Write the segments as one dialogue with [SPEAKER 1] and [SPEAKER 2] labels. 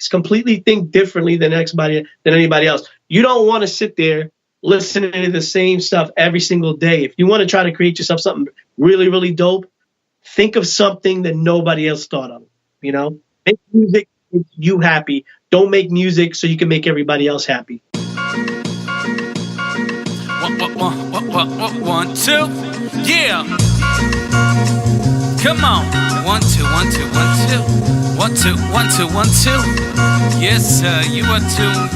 [SPEAKER 1] completely think differently than anybody else. You don't want to sit there listening to the same stuff every single day. If you want to try to create yourself something really, really dope, think of something that nobody else thought of. You know, make music to make you happy. Don't make music so you can make everybody else happy.
[SPEAKER 2] 1, 2, yeah. Come on. 1, 2, 1, 2, 1, 2. 1, 2, 1, 2, 1, 2. Yes, sir, you are tuned.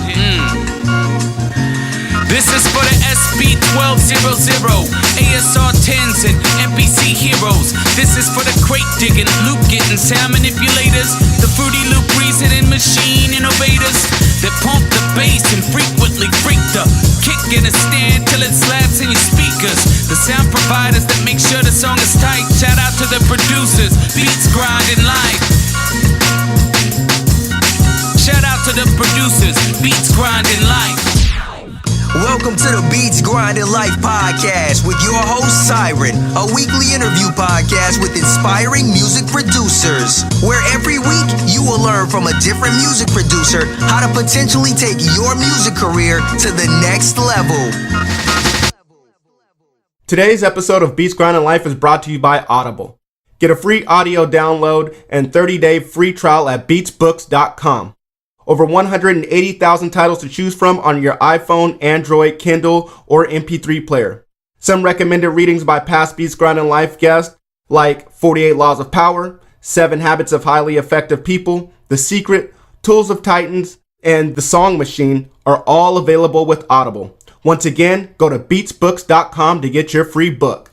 [SPEAKER 2] This is for the SB1200, ASR 10s and NPC heroes. This is for the crate digging, loop getting, sound manipulators, the Fruity Loop reasoning machine innovators that pump the bass and frequently freak the kick in a stand till it slaps in your speakers. The sound providers that make sure the song is tight. Shout out to the producers, beats grinding live. Shout out to the producers, beats grinding live.
[SPEAKER 3] Welcome to the Beats Grinding Life podcast with your host Siren, a weekly interview podcast with inspiring music producers, where every week you will learn from a different music producer how to potentially take your music career to the next level.
[SPEAKER 4] Today's episode of Beats Grinding Life is brought to you by Audible. Get a free audio download and 30-day free trial at beatsbooks.com. Over 180,000 titles to choose from on your iPhone, Android, Kindle, or MP3 player. Some recommended readings by past Beats Grinding Life guests like 48 Laws of Power, 7 Habits of Highly Effective People, The Secret, Tools of Titans, and The Song Machine are all available with Audible. Once again, go to beatsbooks.com to get your free book.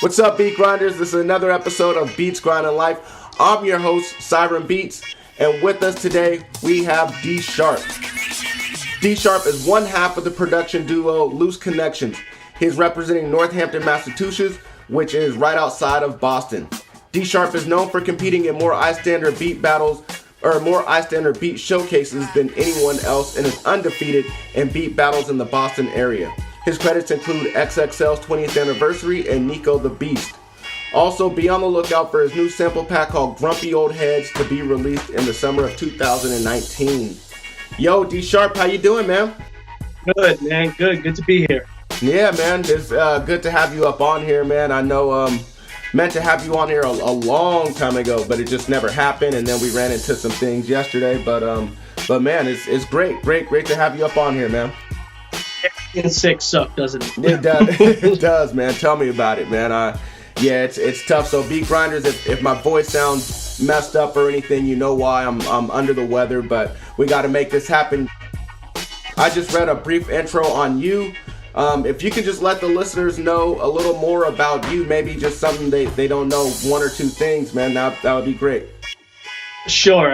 [SPEAKER 4] What's up, Beat Grinders? This is another episode of Beats Grinding Life. I'm your host, Siren Beats, and with us today, we have Deesharp. Deesharp is one half of the production duo Loose Connxshun. He's representing North Hampton, Massachusetts, which is right outside of Boston. Deesharp is known for competing in more iStandard beat battles, or more iStandard beat showcases than anyone else, and is undefeated in beat battles in the Boston area. His credits include XXL's 20th anniversary and Nico The Beast. Also, be on the lookout for his new sample pack called Grumpy Old Headz to be released in the summer of 2019. Yo, Deesharp, how you doing, man?
[SPEAKER 1] Good, man. Good to be here.
[SPEAKER 4] Yeah, man. It's good to have you up on here, man. I know meant to have you on here a long time ago, but it just never happened, and then we ran into some things yesterday. But man, it's great to have you up on here, man.
[SPEAKER 1] Getting sick sucks, doesn't it?
[SPEAKER 4] It does. It does, man. Tell me about it, man. Yeah, it's tough. So, Beat Grinders, if my voice sounds messed up or anything, you know why. I'm under the weather, but we got to make this happen. I just read a brief intro on you. If you could just let the listeners know a little more about you, maybe just something they don't know, 1 or 2 things, man, that would be great.
[SPEAKER 1] Sure.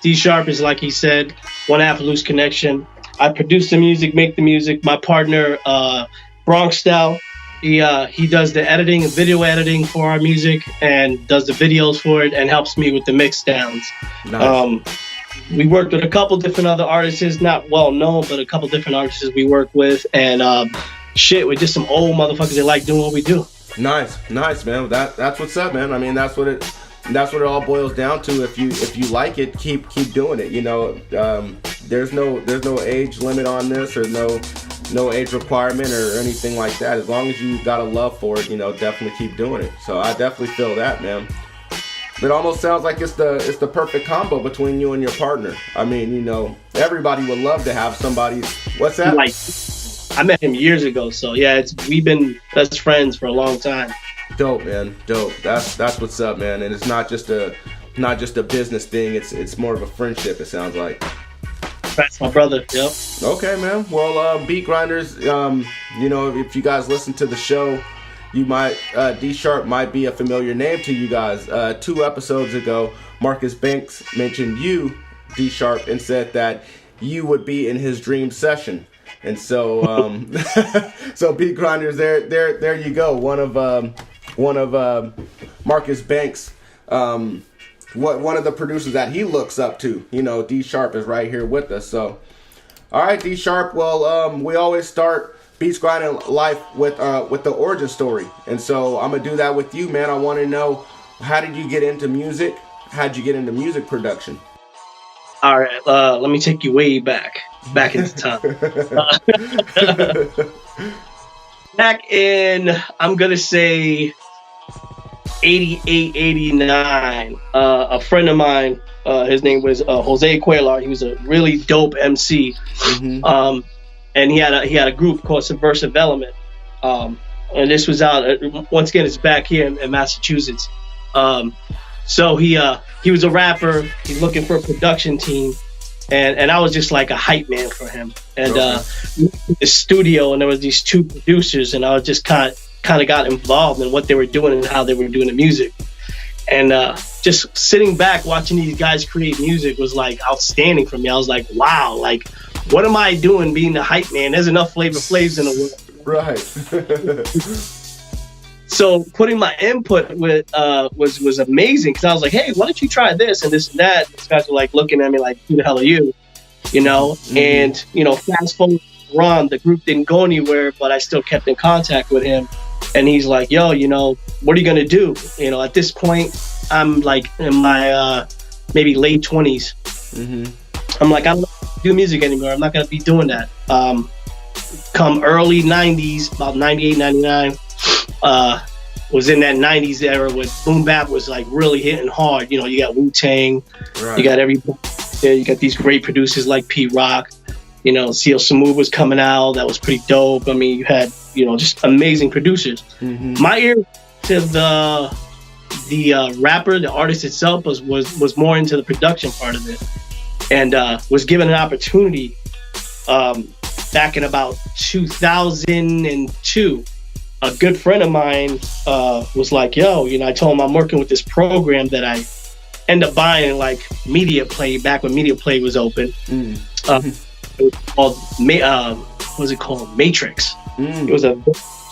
[SPEAKER 1] Deesharp is, like he said, one half of Loose Connxshun. I produce the music, make the music. My partner, Bronx Style, he does the editing and video editing for our music and does the videos for it and helps me with the mix downs. Nice. We worked with a couple different other artists, not well known, but a couple different artists we work with. And we're just some old motherfuckers that like doing what we do. Nice,
[SPEAKER 4] man. That's what's up, man. I mean, that's what it all boils down to. If you like it, keep doing it. You know, there's no age limit on this, or no age requirement or anything like that. As long as you got a love for it, you know, definitely keep doing it. So I definitely feel that, man. It almost sounds like it's the perfect combo between you and your partner. I mean, you know, everybody would love to have somebody. What's that?
[SPEAKER 1] Like, I met him years ago, so yeah, we've been best friends for a long time.
[SPEAKER 4] Dope, man. Dope. That's what's up, man. And it's not just a business thing. It's more of a friendship, it sounds like.
[SPEAKER 1] That's my brother. Yep.
[SPEAKER 4] Okay, man. Well, Beat Grinders, you know, if you guys listen to the show, you might Deesharp might be a familiar name to you guys. 2 episodes ago, Marcus Banks mentioned you, Deesharp, and said that you would be in his dream session. And so, so Beat Grinders, there you go. One of Marcus Banks, one of the producers that he looks up to. You know, Deesharp is right here with us. So, all right, Deesharp. Well, we always start Beats Grinding Life with the origin story. And so I'm gonna do that with you, man. I want to know, how did you get into music? How did you get into music production?
[SPEAKER 1] All right, let me take you way back into time. Back in, I'm gonna say 88, 89, a friend of mine, his name was Jose Cuellar. He was a really dope MC. And he had a group called Subversive Element. And this was out, once again, it's back here in Massachusetts. So he was a rapper. He's looking for a production team. And I was just like a hype man for him. And the studio, and there was these two producers, and I was just kind of got involved in what they were doing and how they were doing the music. And just sitting back watching these guys create music was like outstanding for me. I was like, wow, like, what am I doing being the hype man? There's enough Flavor Flavs in the world.
[SPEAKER 4] Right.
[SPEAKER 1] So putting my input with was amazing, because I was like, hey, why don't you try this and this and that? These guys were like looking at me like, who the hell are you? You know? And, fast forward on, the group didn't go anywhere, but I still kept in contact with him. And he's like, yo, what are you gonna do? At this point, I'm like in my maybe late 20s. I'm like, I don't do music anymore. I'm not gonna be doing that. Come early 90s, about 98, 99, was in that 90s era when boom bap was like really hitting hard. You got Wu-Tang, right. You got everybody there. You got these great producers like P-Rock. CL Smooth was coming out. That was pretty dope. I mean, you had, just amazing producers. My ear to the rapper, the artist itself was more into the production part of it, and was given an opportunity back in about 2002. A good friend of mine was like, yo, I told him I'm working with this program that I end up buying, like Media Play, back when Media Play was open. It was called, what was it called? Matrix. It was a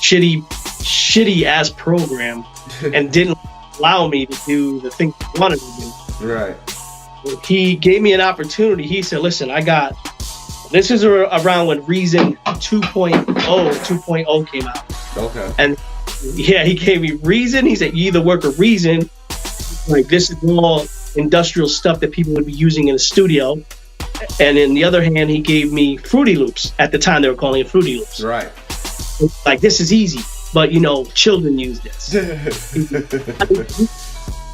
[SPEAKER 1] shitty ass program and didn't allow me to do the thing I wanted to do.
[SPEAKER 4] Right.
[SPEAKER 1] He gave me an opportunity. He said, listen, this is around when Reason 2.0 came out. Okay. And yeah, he gave me Reason. He said, you either work with Reason, like this is all industrial stuff that people would be using in a studio. And in the other hand, he gave me Fruity Loops. At the time, they were calling it Fruity Loops.
[SPEAKER 4] Right.
[SPEAKER 1] Like, this is easy, but
[SPEAKER 4] children use this.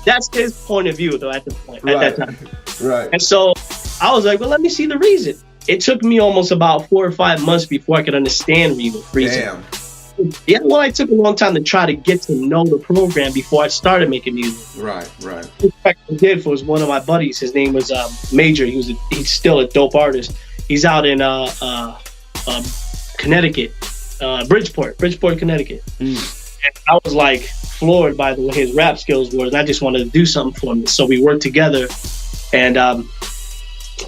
[SPEAKER 1] That's his point of view, though, at that time.
[SPEAKER 4] Right.
[SPEAKER 1] And so I was like, well, let me see the Reason. It took me almost about 4 or 5 months before I could understand Reason.
[SPEAKER 4] Damn.
[SPEAKER 1] Yeah, well, it took a long time to try to get to know the program before I started making music.
[SPEAKER 4] Right.
[SPEAKER 1] In fact, I did was one of my buddies. His name was Major. He's still a dope artist. He's out in Connecticut, Bridgeport, Connecticut. And I was like floored by the way his rap skills were, and I just wanted to do something for him. So we worked together, and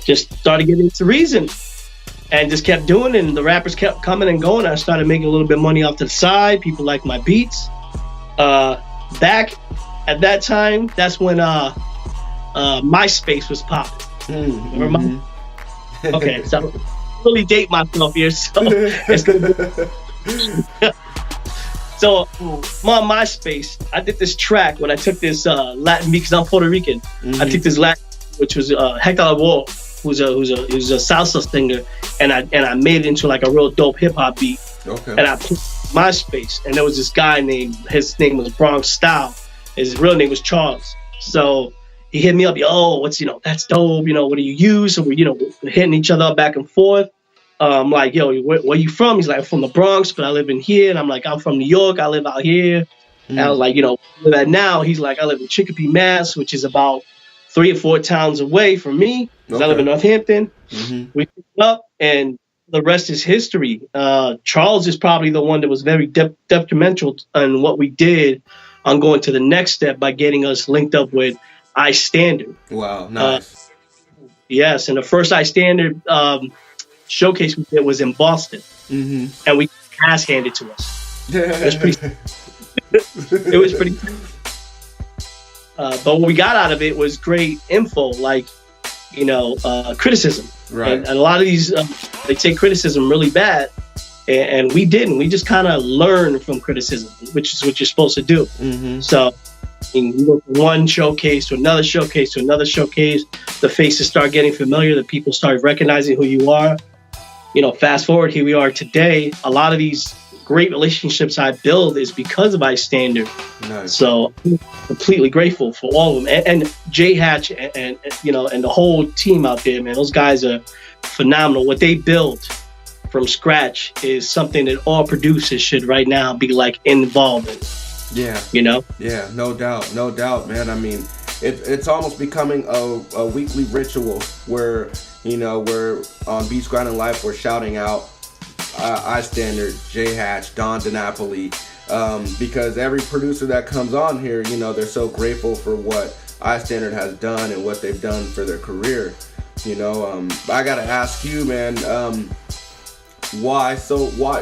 [SPEAKER 1] just started getting into Reason. And just kept doing it, and the rappers kept coming and going. I started making a little bit of money off to the side. People liked my beats. Back at that time, that's when MySpace was popping. Remember okay, so I really date myself here. So it's gonna be So on MySpace, I did this track when I took this Latin beat, because I'm Puerto Rican. I took this Latin, which was Hector Lavoe, who's a salsa singer, and I made it into like a real dope hip hop beat. Okay. And I put MySpace, and there was this guy his name was Bronx Style. His real name was Charles. So he hit me up, what's that's dope. What do you use? So we're hitting each other up back and forth. I'm like, yo, where you from? He's like, I'm from the Bronx, but I live in here. And I'm like, I'm from New York. I live out here. And I was like, where live at now? He's like, I live in Chicopee, Mass, which is about 3 or 4 towns away from me. Okay. I live in North Hampton. We picked up, and the rest is history. Charles is probably the one that was very detrimental in what we did on going to the next step by getting us linked up with iStandard. Wow, nice. Yes, and the first iStandard showcase we did was in Boston, and we ass handed to us. It was pretty. It was pretty. But what we got out of it was great info, like criticism. Right. And a lot of these they take criticism really bad, and we didn't. We just kind of learned from criticism, which is what you're supposed to do. So we go from one showcase to another showcase to another showcase. The faces start getting familiar. The people start recognizing who you are. Fast forward, here we are today. A lot of these great relationships I build is because of iStandard.
[SPEAKER 4] Nice.
[SPEAKER 1] So I'm completely grateful for all of them. And Jay Hatch and the whole team out there, man. Those guys are phenomenal. What they built from scratch is something that all producers should right now be like involved in.
[SPEAKER 4] Yeah. Yeah, no doubt, man. I mean, it's almost becoming a weekly ritual where, we're on Beats Grinding Life, we're shouting out iStandard, Jay Hatch, Don DiNapoli, because every producer that comes on here, they're so grateful for what iStandard has done and what they've done for their career. I gotta ask you, man, why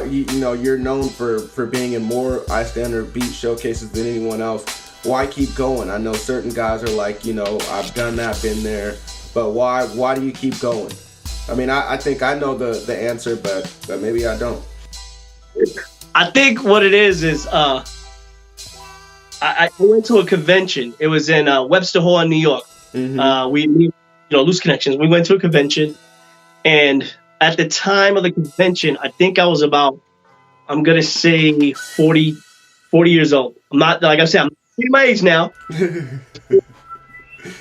[SPEAKER 4] you're known for being in more iStandard beat showcases than anyone else. Why keep going? I know certain guys are like, I've done that, been there, but why do you keep going? I mean, I think I know the answer, but maybe I don't.
[SPEAKER 1] I think what it is I went to a convention. It was in Webster Hall in New York. We Loose Connxshun. We went to a convention, and at the time of the convention, I think I was about, I'm going to say 40 years old. I'm not, like I said, I'm my age now.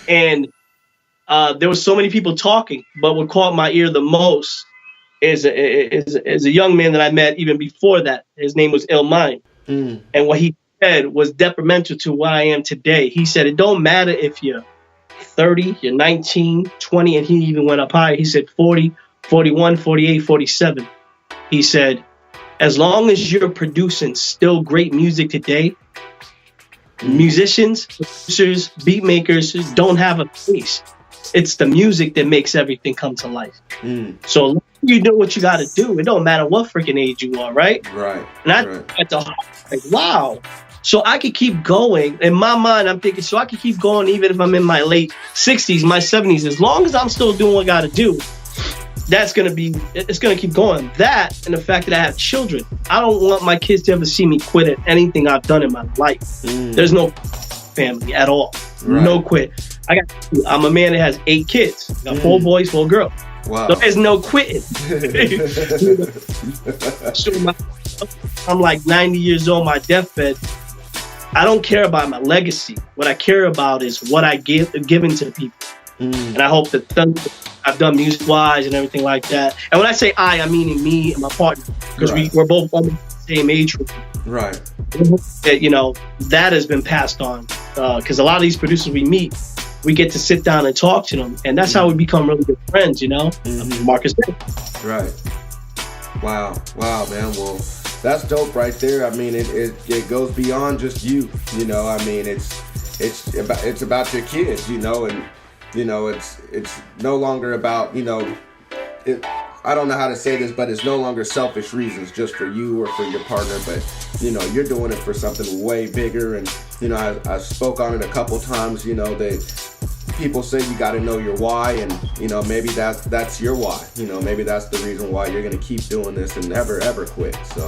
[SPEAKER 1] And there were so many people talking, but what caught my ear the most is a young man that I met even before that. His name was Illmind. And what he said was detrimental to what I am today. He said, it don't matter if you're 30, you're 19, 20, and he even went up higher. He said 40, 41, 48, 47. He said, as long as you're producing still great music today, musicians, producers, beat makers don't have a place. It's the music that makes everything come to life. So you do what you got to do. It don't matter what freaking age you are, right?
[SPEAKER 4] Right.
[SPEAKER 1] And at the heart, like, wow. So I could keep going. In my mind, I'm thinking, so I could keep going even if I'm in my late 60s, my 70s. As long as I'm still doing what I got to do, it's going to keep going. That and the fact that I have children. I don't want my kids to ever see me quit at anything I've done in my life. There's no family at all. Right. No quit. I'm a man that has 8 kids. I got 4 boys, 4 girls.
[SPEAKER 4] Wow.
[SPEAKER 1] So there's no quitting. I'm like 90 years old, my deathbed. I don't care about my legacy. What I care about is what I given to the people. And I hope that I've done music-wise and everything like that. And when I say I mean me and my partner, because we're both almost the same age group.
[SPEAKER 4] Right.
[SPEAKER 1] That, that has been passed on. Because a lot of these producers we meet, we get to sit down and talk to them. And that's how we become really good friends, Marcus.
[SPEAKER 4] Right. Wow, man. Well, that's dope right there. I mean, it goes beyond just you. I mean, it's about your kids. And it's no longer about I don't know how to say this, but it's no longer selfish reasons just for you or for your partner. But you're doing it for something way bigger. And I spoke on it a couple times. People say you got to know your why, and maybe that's your why. Maybe that's the reason why you're gonna keep doing this and never ever quit. So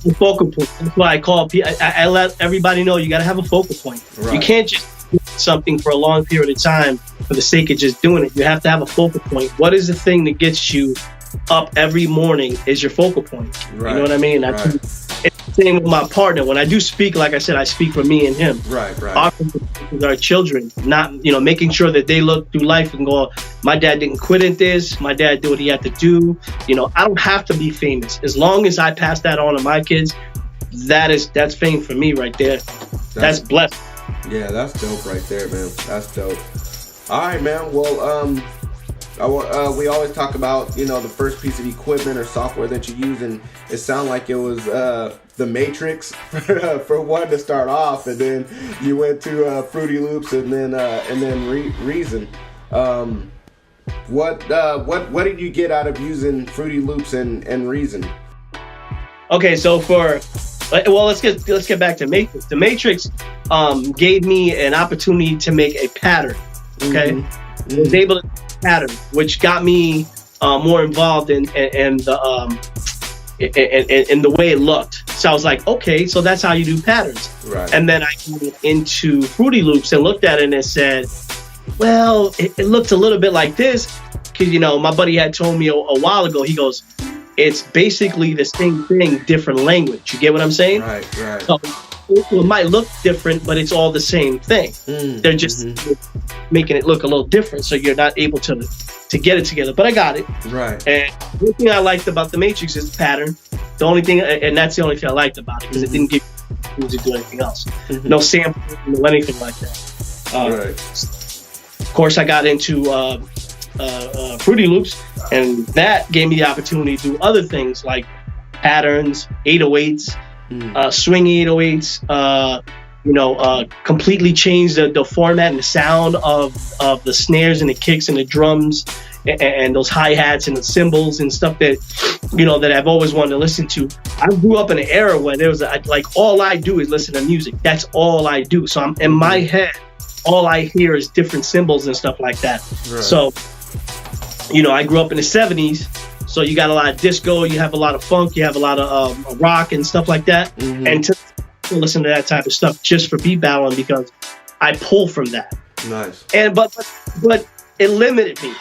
[SPEAKER 1] the focal point. That's why I call people. I let everybody know you got to have a focal point. Right. You can't just do something for a long period of time for the sake of just doing it. You have to have a focal point. What is the thing that gets you up every morning? Is your focal point. Right. You know what I mean? It's the same with my partner. When I do speak, like I said, I speak for me and him.
[SPEAKER 4] Right.
[SPEAKER 1] With our children, not making sure that they look through life and go, my dad didn't quit at this. My dad did what he had to do. I don't have to be famous. As long as I pass that on to my kids, that's fame for me right there. That's blessed.
[SPEAKER 4] Yeah, that's dope right there, man. That's dope. All right, man. Well, we always talk about the first piece of equipment or software that you use, and it sounded like it was the Matrix for one to start off, and then you went to Fruity Loops, and then Reason. What did you get out of using Fruity Loops and Reason?
[SPEAKER 1] Okay, so let's get back to Matrix. The Matrix gave me an opportunity to make a pattern. Okay, I was able to pattern, which got me more involved in the and the way it looked. So I was like, okay, so that's how you do patterns.
[SPEAKER 4] Right.
[SPEAKER 1] And then I went into Fruity Loops and looked at it and said, well, it looked a little bit like this. Because, you know, my buddy had told me a while ago, he goes, it's basically the same thing, different language. You get what I'm saying?
[SPEAKER 4] Right.
[SPEAKER 1] So it might look different, but it's all the same thing. They're just making it look a little different, so you're not able to get it together. But I got it.
[SPEAKER 4] Right.
[SPEAKER 1] And the thing I liked about the Matrix is the pattern. The only thing, and that's the only thing I liked about it, because it didn't give you to do anything else. No sampling, no anything like that.
[SPEAKER 4] Right.
[SPEAKER 1] Of course, I got into Fruity Loops, and that gave me the opportunity to do other things like patterns, 808s, swing 808s, completely change the format and the sound of the snares and the kicks and the drums and those hi-hats and the cymbals and stuff that, you know, that I've always wanted to listen to. I grew up in an era where there was all I do is listen to music. That's all I do. So I'm in my head, all I hear is different cymbals and stuff like that. Right. So, you know, I grew up in the 70s. So you got a lot of disco, you have a lot of funk, you have a lot of rock and stuff like that. And to listen to that type of stuff just for beat battling, because I pull from that.
[SPEAKER 4] Nice.
[SPEAKER 1] And but it limited me.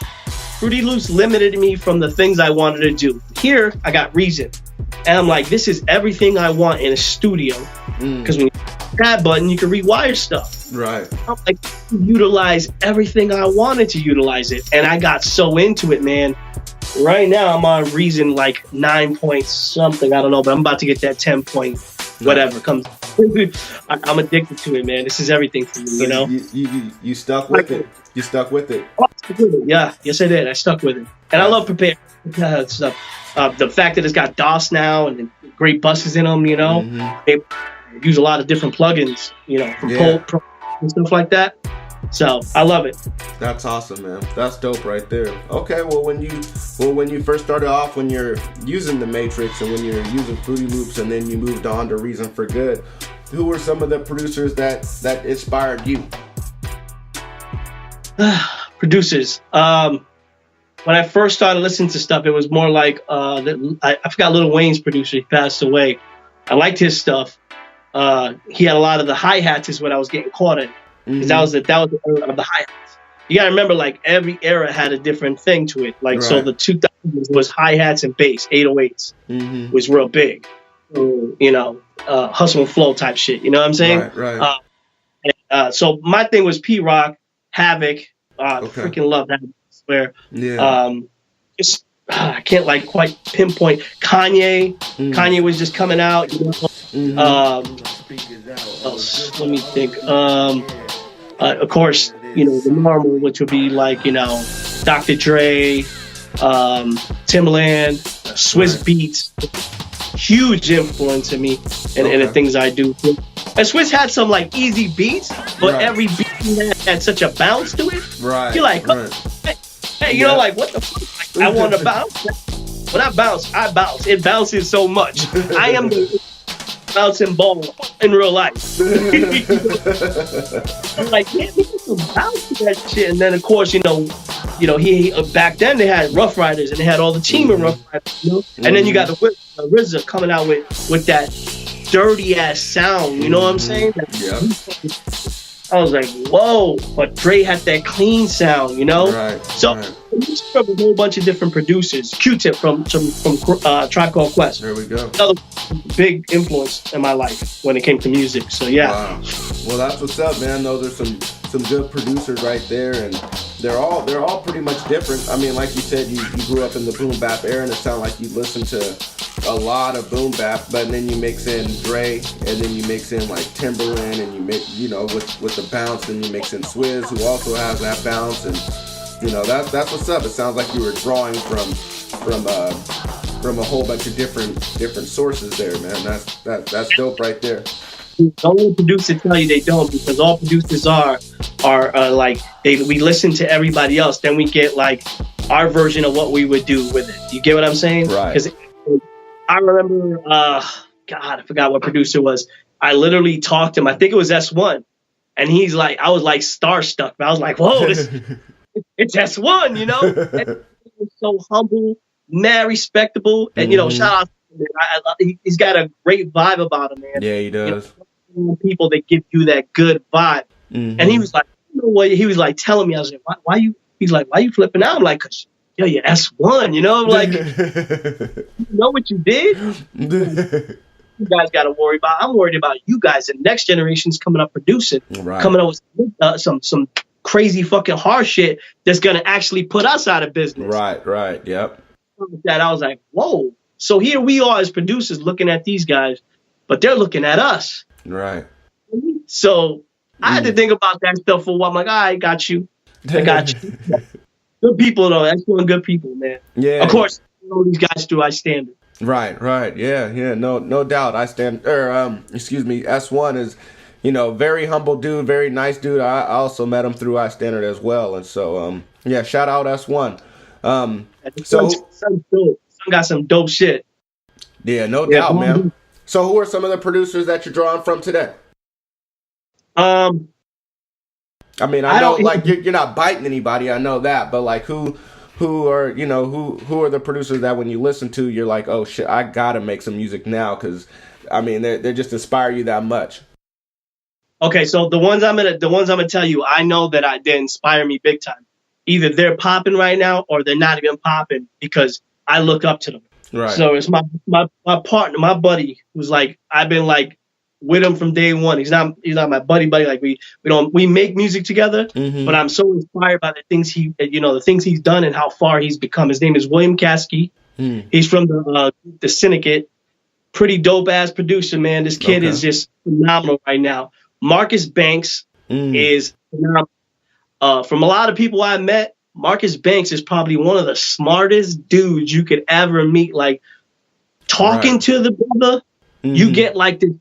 [SPEAKER 1] Fruity Loops limited me from the things I wanted to do. Here, I got Reason. And I'm like, this is everything I want in a studio. Because when you hit that button, you can rewire stuff.
[SPEAKER 4] Right.
[SPEAKER 1] I'm like, utilize everything I wanted to utilize it. And I got so into it, man. Right now, I'm on Reason like 9 point something. I don't know, but I'm about to get that 10 point whatever comes. I'm addicted to it, man. This is everything for me,
[SPEAKER 4] so
[SPEAKER 1] you know?
[SPEAKER 4] You stuck with it. You stuck with it.
[SPEAKER 1] Yeah, yes, I did. I stuck with it. And I love preparing stuff. The fact that it's got DOS now and great buses in them, you know? They use a lot of different plugins, you know, from Pro and stuff like that. So I love it.
[SPEAKER 4] That's awesome, man. That's dope right there. Okay, well when you first started off, when you're using the Matrix and when you're using Fruity Loops, and then you moved on to Reason for Good, who were some of the producers that inspired you?
[SPEAKER 1] Producers. When I first started listening to stuff, it was more like I forgot Lil Wayne's producer. He passed away. I liked his stuff. He had a lot of the hi-hats is what I was getting caught in. That was the era of the hi-hats. You gotta remember, like, every era had a different thing to it. Like, so the 2000s was hi-hats and bass, 808s was real big. You know, hustle and flow type shit. You know what I'm saying?
[SPEAKER 4] Right.
[SPEAKER 1] So my thing was P-Rock, Havoc. Freaking love Havoc. I swear. I can't like quite pinpoint. Kanye was just coming out. You know? Let me think. Of course, you know, the normal, which would be like, you know, Dr. Dre, Timbaland, Swiss Beats. Huge influence in me and the things I do. And Swiss had some like easy beats, but every beat had such a bounce to it.
[SPEAKER 4] Right.
[SPEAKER 1] You're like, hey, you know, like, what the fuck? Like, I want to bounce. When I bounce. It bounces so much. I am the bouncing ball in real life. I'm like, man, we can bounce to that shit. And then, of course, you know, he back then they had Rough Riders and they had all the team in Rough Riders, you know. And then you got the RZA coming out with that dirty ass sound. You know what I'm saying? I was like, whoa! But Dre had that clean sound, you know. So from a whole bunch of different producers. Q-Tip from Tribe Called Quest.
[SPEAKER 4] There we go.
[SPEAKER 1] Another big influence in my life when it came to music. So yeah.
[SPEAKER 4] Wow. Well, that's what's up, man. Those are some good producers right there, and they're all pretty much different. I mean, like you said, you grew up in the boom bap era, and it sounded like you listened to a lot of boom bap, but then you mix in Dre, and then you mix in like Timberland, and you mix, you know, with the bounce, and you mix in Swizz, who also has that bounce, and you know, that's what's up. It sounds like you were drawing from a whole bunch of different sources there, man. That's dope right there.
[SPEAKER 1] Don't let a producer tell you they don't, because all producers are like we listen to everybody else, then we get like our version of what we would do with it. You get what I'm saying?
[SPEAKER 4] Right.
[SPEAKER 1] Because I remember, God, I forgot what producer it was. I literally talked to him. I think it was S1, and he's like, I was like starstruck. I was like, whoa, it's S1, you know. And he was so humble, mad respectable, and you know, shout out to He's got a great vibe about him, man.
[SPEAKER 4] Yeah, he does.
[SPEAKER 1] You know, people that give you that good vibe.
[SPEAKER 4] Mm-hmm.
[SPEAKER 1] And he was like, you know what? He was like telling me, I was like, why you? He's like, why you flipping out? I'm like, cause yo, you're S1, you know, like, you know what you did. You guys got to worry about. I'm worried about you guys. The next generation's coming up producing, coming up with some crazy fucking hard shit that's gonna actually put us out of business.
[SPEAKER 4] Right. Yep.
[SPEAKER 1] That I was like, whoa. So here we are as producers looking at these guys, but they're looking at us.
[SPEAKER 4] Right.
[SPEAKER 1] So I had to think about that stuff for a while. I'm like, I got you. I got you. Good people though. That's one good people, man.
[SPEAKER 4] Yeah.
[SPEAKER 1] Of course, you know these guys through iStandard.
[SPEAKER 4] Right. Yeah. No doubt. S1 is, you know, very humble dude, very nice dude. I also met him through iStandard as well, and so yeah, shout out S1. So
[SPEAKER 1] some got some dope shit.
[SPEAKER 4] Yeah, no doubt, man. So who are some of the producers that you're drawing from today? I mean, I know like you're not biting anybody, I know that, but like who are, you know, who are the producers that when you listen to, you're like, oh shit, I gotta make some music now, because I mean they just inspire you that much.
[SPEAKER 1] Okay, so the ones I'm gonna tell you, I know that they inspire me big time. Either they're popping right now or they're not even popping because I look up to them.
[SPEAKER 4] Right.
[SPEAKER 1] So it's my partner, my buddy, who's like, I've been like with him from day one. He's not my buddy. Like we make music together, but I'm so inspired by the things the things he's done and how far he's become. His name is William Caskey. He's from the Syndicate. Pretty dope ass producer, man. This kid is just phenomenal right now. Marcus Banks is phenomenal. From a lot of people I met, Marcus Banks is probably one of the smartest dudes you could ever meet. Like talking to the brother, you get like this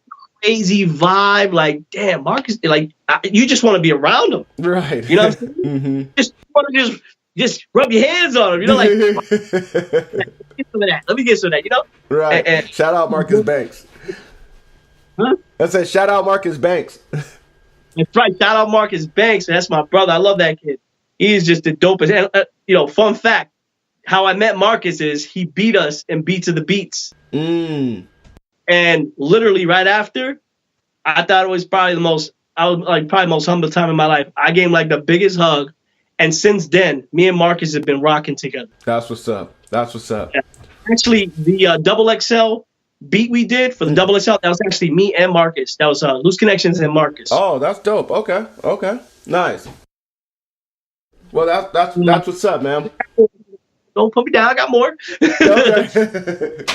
[SPEAKER 1] crazy vibe. Like, damn, Marcus, like you just want to be around him.
[SPEAKER 4] Right.
[SPEAKER 1] You know what I'm saying? Just want to just rub your hands on him. You know, like let me get some of that. Let me get some of that. You know?
[SPEAKER 4] Right. And shout out Marcus Banks.
[SPEAKER 1] Huh?
[SPEAKER 4] I said shout out Marcus Banks.
[SPEAKER 1] That's right. Shout out Marcus Banks. That's my brother. I love that kid. He's just the dopest. And, fun fact, how I met Marcus is he beat us in Beats of the Beats. And literally right after, I thought it was probably the most humble time in my life. I gave him like the biggest hug. And since then, me and Marcus have been rocking together.
[SPEAKER 4] That's what's up.
[SPEAKER 1] Yeah. Actually, the Double XL beat we did for the Double XL, that was actually me and Marcus. That was Loose Connxshun and Marcus.
[SPEAKER 4] Oh, that's dope. Okay. Nice. Well, that's what's up, man.
[SPEAKER 1] Don't put me down. I got more.
[SPEAKER 4] Okay.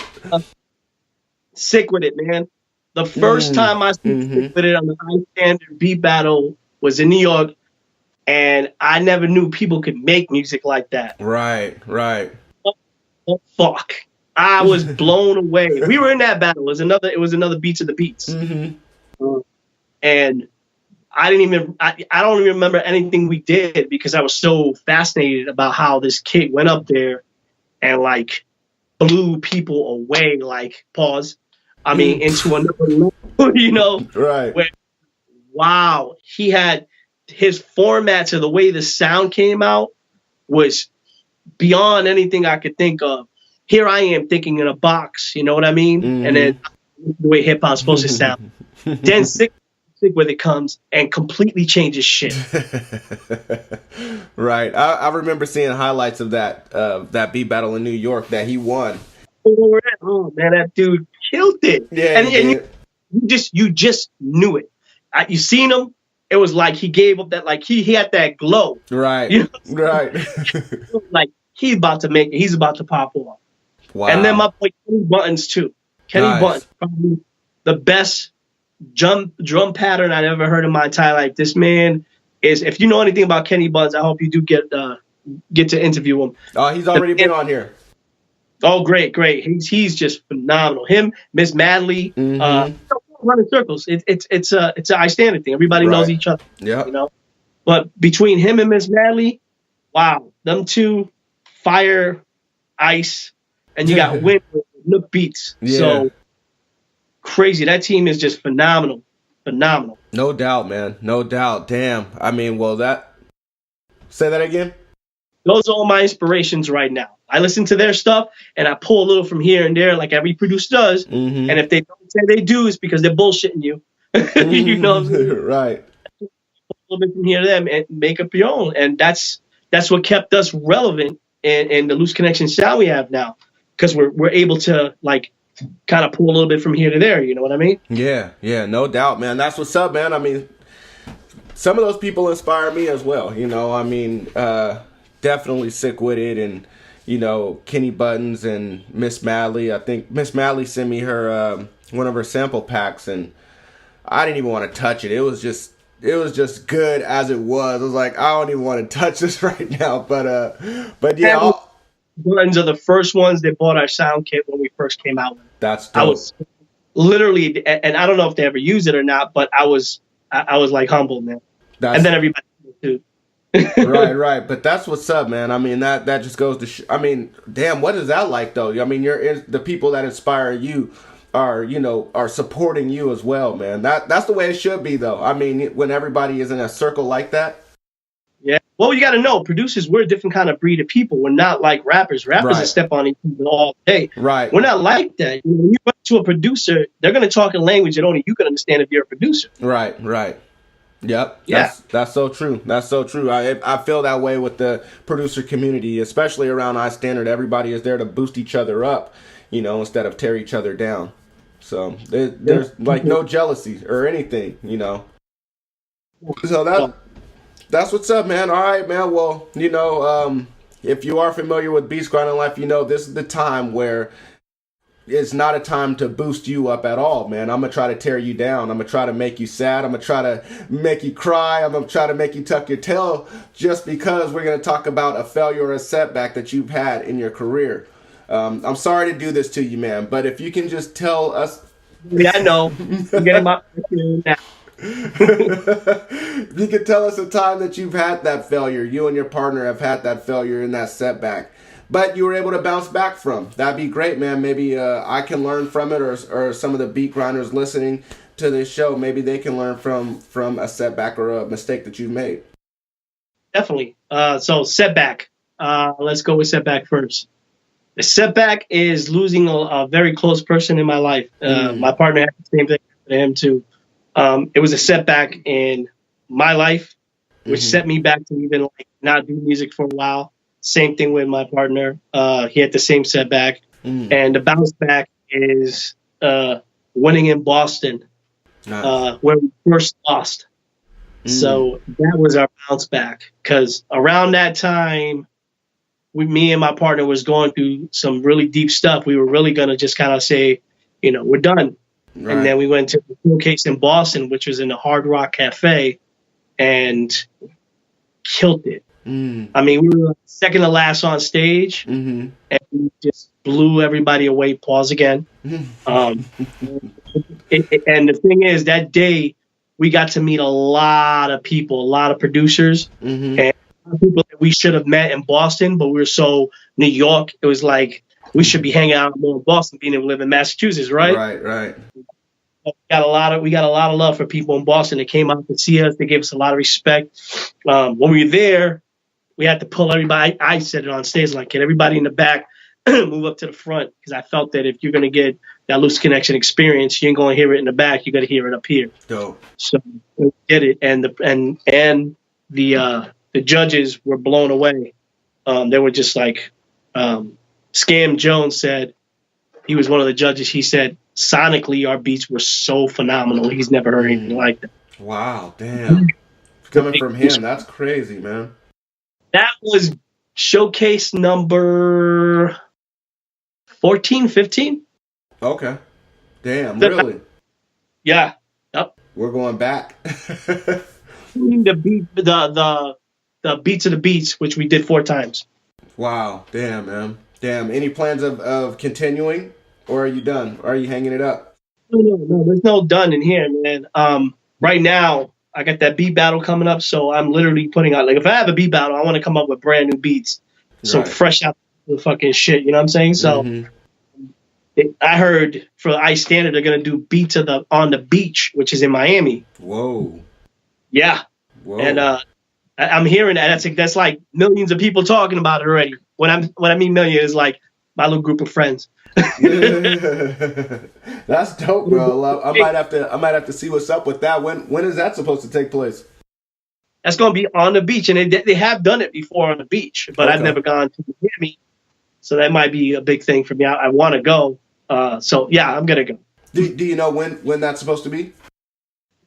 [SPEAKER 1] Sick with it, man. The first time I sick with it on the iStandard beat battle was in New York, and I never knew people could make music like that.
[SPEAKER 4] Right.
[SPEAKER 1] Oh, fuck. I was blown away. We were in that battle. It was another Beats of the Beats. And I don't even remember anything we did because I was so fascinated about how this kid went up there and like blew people away, like into another level, you know?
[SPEAKER 4] Right.
[SPEAKER 1] Where, wow. He had his formats, or the way the sound came out was beyond anything I could think of. Here I am thinking in a box, you know what I mean? And then the way hip hop's supposed to sound. Then sick with it comes and completely changes shit.
[SPEAKER 4] Right. I remember seeing highlights of that beat battle in New York that he won.
[SPEAKER 1] Oh man, that dude killed it.
[SPEAKER 4] Yeah,
[SPEAKER 1] and you just knew it. You seen him. It was like he gave up that, like he had that glow.
[SPEAKER 4] Right.
[SPEAKER 1] You know?
[SPEAKER 4] Right.
[SPEAKER 1] Like he's about to make it. He's about to pop off.
[SPEAKER 4] Wow.
[SPEAKER 1] And then my boy Kenny Buttons too. Kenny Buttons, probably the best drum pattern I've ever heard in my entire life. This man is. If you know anything about Kenny Buttons, I hope you do get to interview him.
[SPEAKER 4] Oh, he's already been on here.
[SPEAKER 1] Oh, great. He's just phenomenal. Him, Miss Madley, running circles. It's an iStandard thing. Everybody knows each other.
[SPEAKER 4] Yeah.
[SPEAKER 1] You know. But between him and Miss Madley, wow, them two, fire, ice, and you got Wind with Nook Beats.
[SPEAKER 4] Yeah.
[SPEAKER 1] So crazy. That team is just phenomenal. Phenomenal.
[SPEAKER 4] No doubt, man. No doubt. Damn. I mean, say that again.
[SPEAKER 1] Those are all my inspirations right now. I listen to their stuff and I pull a little from here and there, like every producer does.
[SPEAKER 4] Mm-hmm.
[SPEAKER 1] And if they don't say they do, it's because they're bullshitting you. You know what I'm saying?
[SPEAKER 4] Right.
[SPEAKER 1] A little bit from here to them and make up your own. And that's what kept us relevant in the Loose Connxshun sound we have now. Because we're able to like kind of pull a little bit from here to there. You know what I mean?
[SPEAKER 4] Yeah, no doubt, man. That's what's up, man. I mean, some of those people inspire me as well. You know, I mean, definitely Sick With It and, you know, Kenny Buttons and Miss Madley. I think Miss Madley sent me her one of her sample packs, and I didn't even want to touch it. It was just good as it was. I was like, I don't even want to touch this right now. But yeah.
[SPEAKER 1] Buttons are the first ones that bought our sound kit when we first came out.
[SPEAKER 4] That's dope.
[SPEAKER 1] I was literally, and I don't know if they ever use it or not, but I was like humbled, man. And then everybody too.
[SPEAKER 4] Right. But that's what's up, man. I mean, that just goes to I mean, damn, what is that like though? I mean, the people that inspire you are supporting you as well, man. That's the way it should be though. I mean, when everybody is in a circle like that. Yeah.
[SPEAKER 1] Well, you got to know, producers, we're a different kind of breed of people. We're not like rappers. Rappers are step on each other all day.
[SPEAKER 4] Right.
[SPEAKER 1] We're not like that. When you run to a producer, they're going to talk in language that only you can understand if you're a producer.
[SPEAKER 4] Right. Yep. That's so true. That's so true. I feel that way with the producer community, especially around iStandard. Everybody is there to boost each other up, you know, instead of tear each other down. So there's like no jealousy or anything, you know. So that's what's up, man. All right, man. Well, you know, if you are familiar with Beats Grinding Life, you know this is the time where it's not a time to boost you up at all, man. I'm going to try to tear you down. I'm going to try to make you sad. I'm going to try to make you cry. I'm going to try to make you tuck your tail just because we're going to talk about a failure or a setback that you've had in your career. I'm sorry to do this to you, man, but if you can just tell us.
[SPEAKER 1] Yeah, I know. I'm getting my now.
[SPEAKER 4] If you could tell us a time that you've had that failure, you and your partner have had that failure and that setback, but you were able to bounce back from, that'd be great, man. Maybe I can learn from it, or some of the beat grinders listening to this show, maybe they can learn from a setback or a mistake that you've made.
[SPEAKER 1] Definitely. So setback. Let's go with setback first. The setback is losing a very close person in my life. My partner had the same thing to him too. It was a setback in my life, which set me back to even like not do music for a while. Same thing with my partner. He had the same setback. And the bounce back is winning in Boston, where we first lost. So that was our bounce back, because around that time, me and my partner was going through some really deep stuff. We were really going to just kind of say, you know, we're done. Right. And then we went to the showcase in Boston, which was in the Hard Rock Cafe, and killed it. I mean, we were second to last on stage, and we just blew everybody away. Pause again. And the thing is, that day, we got to meet a lot of people, a lot of producers, and people that we should have met in Boston, but we were so New York. It was like we should be hanging out more in Boston, being able to live in Massachusetts, right?
[SPEAKER 4] Right.
[SPEAKER 1] We got a lot of love for people in Boston that came out to see us. They gave us a lot of respect. When we were there, we had to pull everybody. I said it on stage, like, get everybody in the back, move up to the front, because I felt that if you're going to get that Loose Connxshun experience, you ain't going to hear it in the back. You got to hear it up here.
[SPEAKER 4] Dope.
[SPEAKER 1] So we did it, and the judges were blown away. They were just like, Scam Jones said, he was one of the judges. He said, sonically, our beats were so phenomenal. He's never heard anything like that.
[SPEAKER 4] Wow, damn. Coming from him, that's crazy, man.
[SPEAKER 1] That was showcase number 14, 15.
[SPEAKER 4] Okay. Damn, really?
[SPEAKER 1] Yeah. Yep.
[SPEAKER 4] We're going back.
[SPEAKER 1] The Beats of the Beats, which we did 4 times.
[SPEAKER 4] Wow. Damn, man. Damn. Any plans of continuing, or are you done? Or are you hanging it up?
[SPEAKER 1] No, there's no done in here, man. Right now, I got that beat battle coming up, so I'm literally putting out, like, if I have a beat battle, I want to come up with brand new beats. So fresh out the fucking shit, you know what I'm saying? So I heard for iStandard, they're going to do Beats on the Beach, which is in Miami.
[SPEAKER 4] Whoa.
[SPEAKER 1] Yeah. Whoa. And I'm hearing that. That's like millions of people talking about it already. when I mean million, it's like my little group of friends.
[SPEAKER 4] That's dope, bro. I might have to see what's up with that. When is that supposed to take place?
[SPEAKER 1] That's going to be on the beach, and they have done it before on the beach, but I've never gone to Miami, so that might be a big thing for me. I want to go, so yeah, I'm gonna go.
[SPEAKER 4] Do you know when that's supposed to be?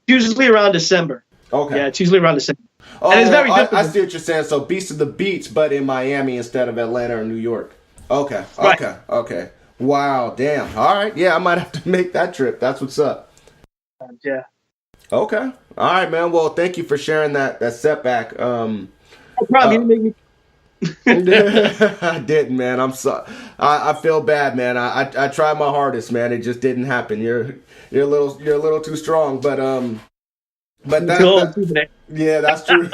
[SPEAKER 1] Usually around December.
[SPEAKER 4] Okay.
[SPEAKER 1] Yeah, it's usually around December.
[SPEAKER 4] Oh,
[SPEAKER 1] and it's very different.
[SPEAKER 4] I see what you're saying. So Beast of the Beach, but in Miami instead of Atlanta or New York. Okay.
[SPEAKER 1] Right.
[SPEAKER 4] Okay. Wow. Damn. All right. Yeah, I might have to make that trip. That's what's up.
[SPEAKER 1] Yeah.
[SPEAKER 4] Okay. All right, man. Well, thank you for sharing that setback.
[SPEAKER 1] No problem. You didn't make me.
[SPEAKER 4] I didn't, man. I'm sorry. I feel bad, man. I tried my hardest, man. It just didn't happen. You're a little too strong, but that yeah, that's true.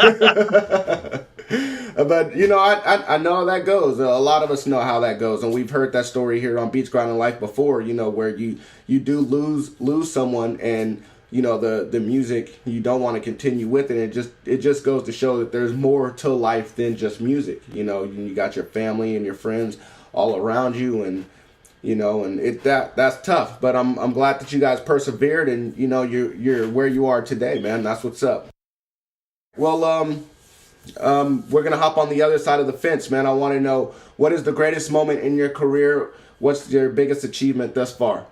[SPEAKER 4] But you know, I know how that goes. A lot of us know how that goes, and we've heard that story here on Beats Grinding Life before. You know, where you do lose someone, and you know the music, you don't want to continue with it. It just goes to show that there's more to life than just music. You know, you got your family and your friends all around you, and you know, and that's tough. But I'm glad that you guys persevered, and you know you're where you are today, man. That's what's up. Well, we're gonna hop on the other side of the fence, man. I want to know, what is the greatest moment in your career? What's your biggest achievement thus far?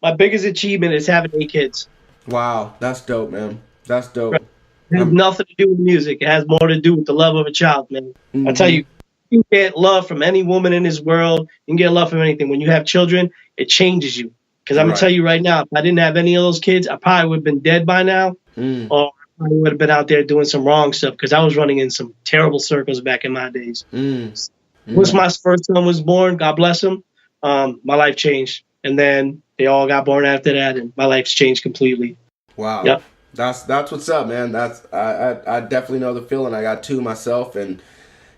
[SPEAKER 1] My biggest achievement is having 8 kids.
[SPEAKER 4] Wow, that's dope, man. That's dope.
[SPEAKER 1] It has nothing to do with music. It has more to do with the love of a child, man.
[SPEAKER 4] Mm-hmm.
[SPEAKER 1] I tell you, you can get love from any woman in this world. You can get love from anything. When you have children, it changes you. Because I'm going to tell you right now, if I didn't have any of those kids, I probably would have been dead by now. Or I would have been out there doing some wrong stuff, because I was running in some terrible circles back in my days. Once my first son was born, God bless him, my life changed. And then they all got born after that, and my life's changed completely.
[SPEAKER 4] Wow.
[SPEAKER 1] Yep.
[SPEAKER 4] That's what's up, man. I definitely know the feeling. I got 2 myself, and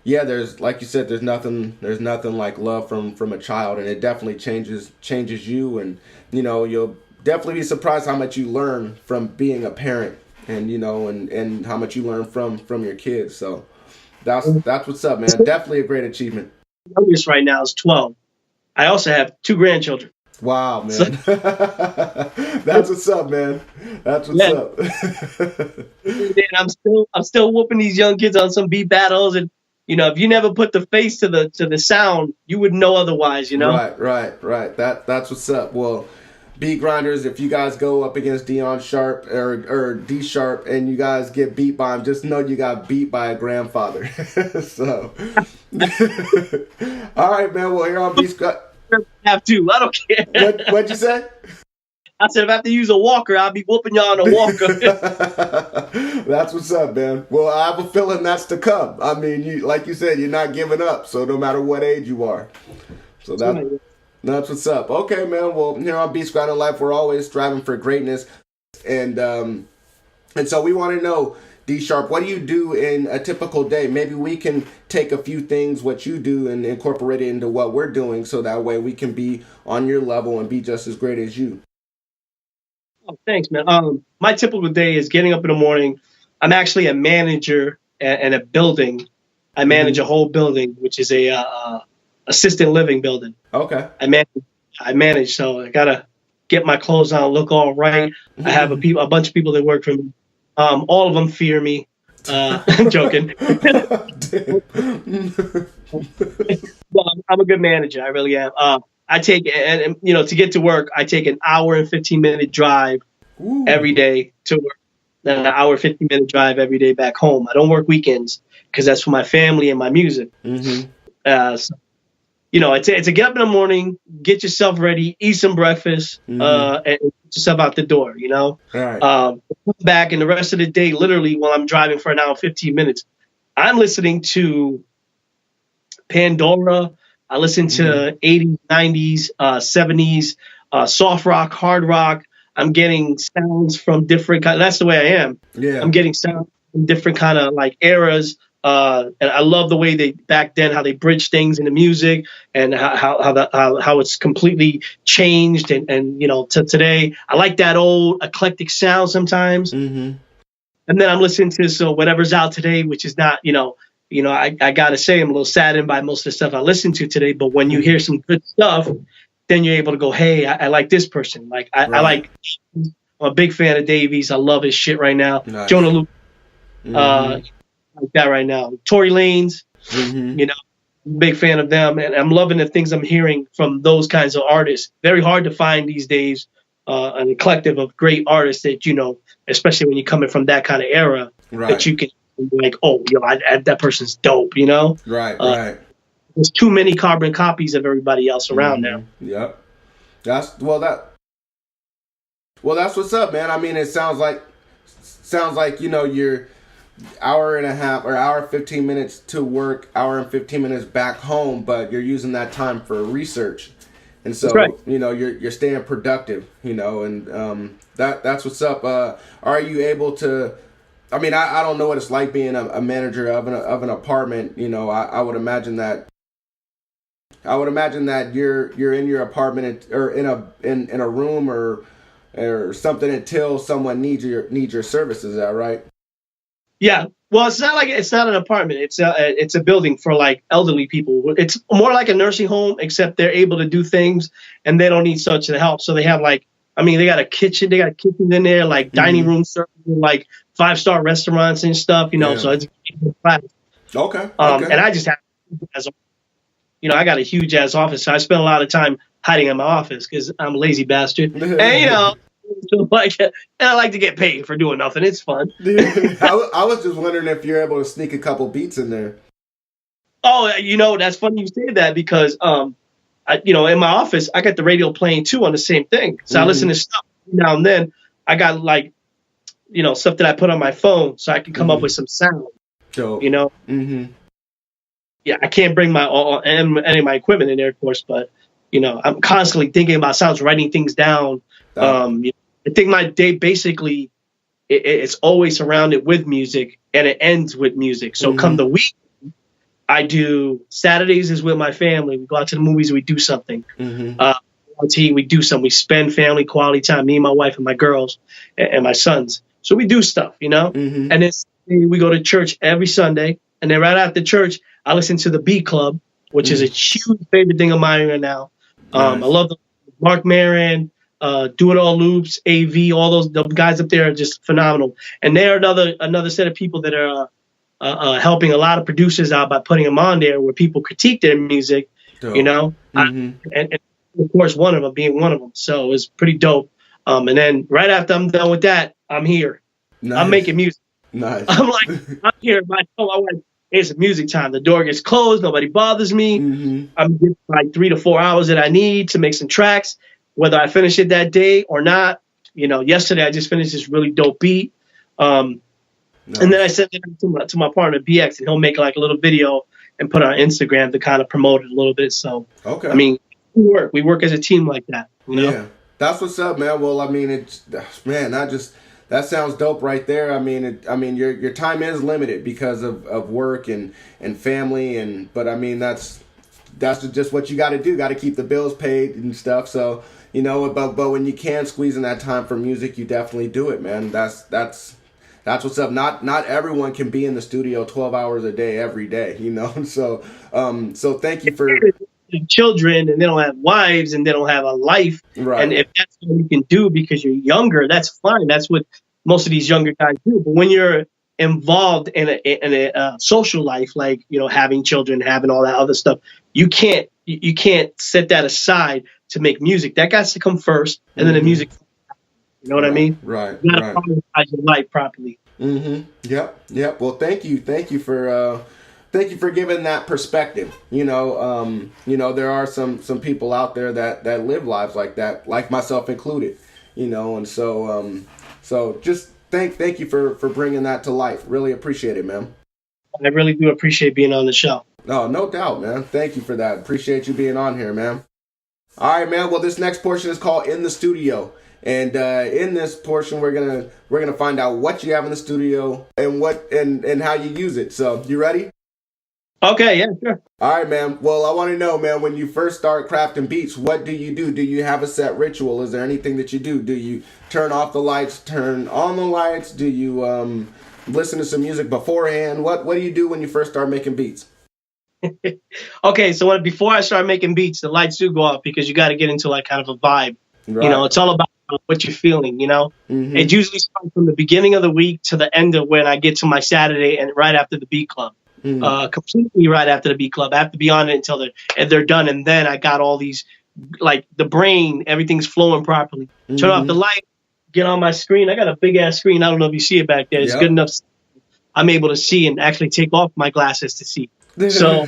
[SPEAKER 4] yeah, there's, like you said, there's nothing like love from a child, and it definitely changes you, and you know, you'll definitely be surprised how much you learn from being a parent, and you know, and how much you learn from your kids. So that's what's up, man. Definitely a great achievement.
[SPEAKER 1] My youngest right now is 12. I also have 2 grandchildren.
[SPEAKER 4] Wow, man. That's what's up, man. That's what's up.
[SPEAKER 1] And I'm still whooping these young kids on some beat battles, and you know, if you never put the face to the sound, you would know otherwise, you know?
[SPEAKER 4] Right. That's what's up. Well, beat grinders, if you guys go up against Deesharp or Deesharp and you guys get beat by him, just know you got beat by a grandfather. So, all right, man. Well, here on Beats.
[SPEAKER 1] Have to. I don't care.
[SPEAKER 4] What'd you say?
[SPEAKER 1] I said, if I have to use a walker, I'll be whooping y'all on a walker.
[SPEAKER 4] That's what's up, man. Well, I have a feeling that's to come. I mean, like you said, you're not giving up. So no matter what age you are. So that's what's up. Okay, man. Well, here on Beats Grinding Life, we're always striving for greatness. And so we want to know, Deesharp, what do you do in a typical day? Maybe we can take a few things, what you do, and incorporate it into what we're doing, so that way we can be on your level and be just as great as you.
[SPEAKER 1] Oh, thanks, man. My typical day is getting up in the morning. I'm actually a manager in a building. I manage a whole building, which is a assisted living building.
[SPEAKER 4] Okay.
[SPEAKER 1] I manage, so I gotta get my clothes on, look all right. I have a bunch of people that work for me. All of them fear me. I'm joking. Well, I'm a good manager. I really am. I take, and you know, to get to work, I take an hour and 15-minute drive every day to work, then an hour 15-minute drive every day back home. I don't work weekends because that's for my family and my music. So, you know, it's a get up in the morning, get yourself ready, eat some breakfast, and get yourself out the door, you know?
[SPEAKER 4] Right.
[SPEAKER 1] Come back, and the rest of the day, literally, while I'm driving for an hour, 15 minutes, I'm listening to Pandora. I listen to 80s, 90s, 70s, soft rock, hard rock. I'm getting sounds from different kind. That's the way I am.
[SPEAKER 4] Yeah.
[SPEAKER 1] I'm getting sounds from different kind of like eras. And I love the way they back then, how they bridge things into music, and how it's completely changed. And you know, to today, I like that old eclectic sound sometimes. And then I'm listening to whatever's out today, which is not, you know, I gotta say I'm a little saddened by most of the stuff I listened to today. But when you hear some good stuff, then you're able to go, hey, I like this person. Like I like. I'm a big fan of Davies. I love his shit right now.
[SPEAKER 4] Nice.
[SPEAKER 1] Jonah Luke, like that right now. Tory Lanez, big fan of them, and I'm loving the things I'm hearing from those kinds of artists. Very hard to find these days, an collective of great artists that especially when you're coming from that kind of era, that you can be like, oh, that person's dope,
[SPEAKER 4] Right.
[SPEAKER 1] There's too many carbon copies of everybody else around now.
[SPEAKER 4] Yep. That's what's up, man. I mean, it sounds like you're hour and a half or hour 15 minutes to work, hour and 15 minutes back home, but you're using that time for research. And so,
[SPEAKER 1] right.
[SPEAKER 4] You're staying productive, and that's what's up. Are you able to, I mean, I don't know what it's like being a manager of an apartment. I would imagine that you're in your apartment or in a room or something until someone needs your services. Is that right?
[SPEAKER 1] Yeah. Well, it's not an apartment. It's a building for like elderly people. It's more like a nursing home, except they're able to do things and they don't need such help. So they have they got a kitchen. They got kitchens in there, like dining room service, like 5-star restaurants and stuff. So it's
[SPEAKER 4] okay.
[SPEAKER 1] And I just have I got a huge ass office. So I spend a lot of time hiding in my office because I'm a lazy bastard. And and I like to get paid for doing nothing. It's fun.
[SPEAKER 4] I was just wondering if you're able to sneak a couple beats in there.
[SPEAKER 1] Oh, that's funny you say that because in my office I got the radio playing too on the same thing. So I listen to stuff now and then. I got stuff that I put on my phone so I can come up with some sound.
[SPEAKER 4] Dope.
[SPEAKER 1] Yeah, I can't bring any of my equipment in there, of course, but I'm constantly thinking about sounds, writing things down. I think my day basically it's always surrounded with music and it ends with music. So come the week, I do Saturdays is with my family. We go out to the movies. We do something. We do something. We spend family quality time. Me and my wife and my girls and my sons. So we do stuff, And then we go to church every Sunday. And then right after church, I listen to the Beat Club, which is a huge favorite thing of mine right now.
[SPEAKER 4] Nice.
[SPEAKER 1] I love Mark Maron. Do It All Loops, AV, all those the guys up there are just phenomenal, and they're another set of people that are helping a lot of producers out by putting them on there where people critique their music,
[SPEAKER 4] dope.
[SPEAKER 1] And of course one of them. So it's pretty dope. And then right after I'm done with that, I'm here.
[SPEAKER 4] Nice.
[SPEAKER 1] I'm making music.
[SPEAKER 4] Nice.
[SPEAKER 1] I'm here. My wife, it's music time. The door gets closed. Nobody bothers me. I'm getting like 3 to 4 hours that I need to make some tracks. Whether I finish it that day or not, yesterday I just finished this really dope beat. And then I sent it to my partner, BX, and he'll make like a little video and put it on Instagram to kind of promote it a little bit. So,
[SPEAKER 4] okay.
[SPEAKER 1] I mean, we work as a team like that.
[SPEAKER 4] Yeah, that's what's up, man. Well, I mean, that sounds dope right there. I mean, your time is limited because of work and family, but I mean, that's just what you got to do. Got to keep the bills paid and stuff. So, but when you can squeeze in that time for music, you definitely do it, man. That's what's up. Not everyone can be in the studio 12 hours a day every day, So thank you for
[SPEAKER 1] children, and they don't have wives, and they don't have a life.
[SPEAKER 4] Right.
[SPEAKER 1] And if that's what you can do because you're younger, that's fine. That's what most of these younger guys do. But when you're involved in a social life, like having children, having all that other stuff, you can't set that aside to make music. That got to come first, and then the music. You know what I mean?
[SPEAKER 4] Right.
[SPEAKER 1] You gotta prioritize your life properly.
[SPEAKER 4] Yep. Well, thank you for giving that perspective. There are some people out there that live lives like that, like myself included. And so just thank you for bringing that to life. Really appreciate it, man.
[SPEAKER 1] I really do appreciate being on the show.
[SPEAKER 4] Oh, no doubt, man. Thank you for that. Appreciate you being on here, man. All right, man. Well, this next portion is called In the Studio. And in this portion, we're gonna find out what you have in the studio and how you use it. So, you ready?
[SPEAKER 1] Okay, yeah, sure.
[SPEAKER 4] All right, man. Well, I want to know, man, when you first start crafting beats, what do you do? Do you have a set ritual? Is there anything that you do? Do you turn off the lights, turn on the lights? Do you listen to some music beforehand? What do you do when you first start making beats?
[SPEAKER 1] Okay, so before I start making beats, the lights do go off because you got to get into like kind of a vibe.
[SPEAKER 4] Right.
[SPEAKER 1] You know, it's all about what you're feeling. You know, It usually starts from the beginning of the week to the end of when I get to my Saturday and right after the beat club. Completely right after the beat club. I have to be on it until they're done, and then I got all these, like the brain, everything's flowing properly. Turn off the light, get on my screen. I got a big ass screen. I don't know if you see it back there. It's good enough. I'm able to see and actually take off my glasses to see. So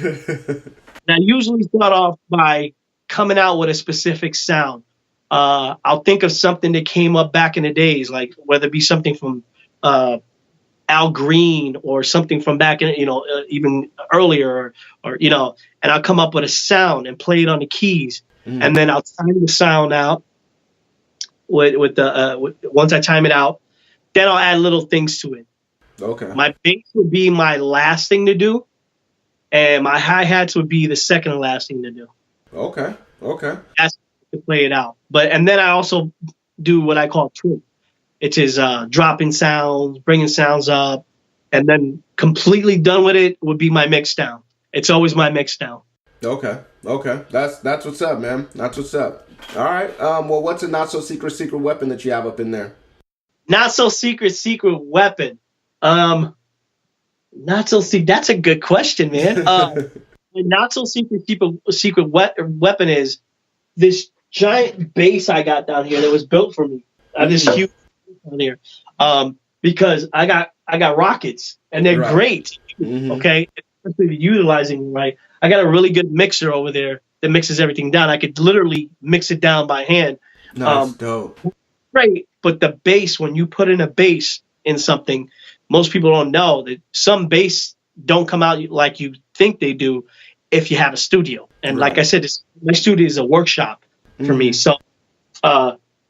[SPEAKER 1] I usually start off by coming out with a specific sound. I'll think of something that came up back in the days, like whether it be something from Al Green or something from back in, even earlier, or and I'll come up with a sound and play it on the keys, and then I'll time the sound out once I time it out, then I'll add little things to it.
[SPEAKER 4] Okay.
[SPEAKER 1] My bass would be my last thing to do, and my hi-hats would be the second to last thing to do.
[SPEAKER 4] Okay.
[SPEAKER 1] That's to play it out. And then I also do what I call trim. It is dropping sounds, bringing sounds up, and then completely done with it would be my mix down. It's always my mix down.
[SPEAKER 4] Okay. That's what's up, man. That's what's up. All right. Well, what's a not so secret weapon that you have up in there?
[SPEAKER 1] Not so secret weapon. Not so secret. That's a good question, man. Not so secret weapon is this giant bass I got down here that was built for me. I have this huge down here because I got rockets and they're great. Okay, especially utilizing right. I got a really good mixer over there that mixes everything down. I could literally mix it down by hand.
[SPEAKER 4] That's dope.
[SPEAKER 1] Great, but the bass, when you put in a bass in something, most people don't know that some bass don't come out like you think they do if you have a studio. And like I said, my studio is a workshop for me. So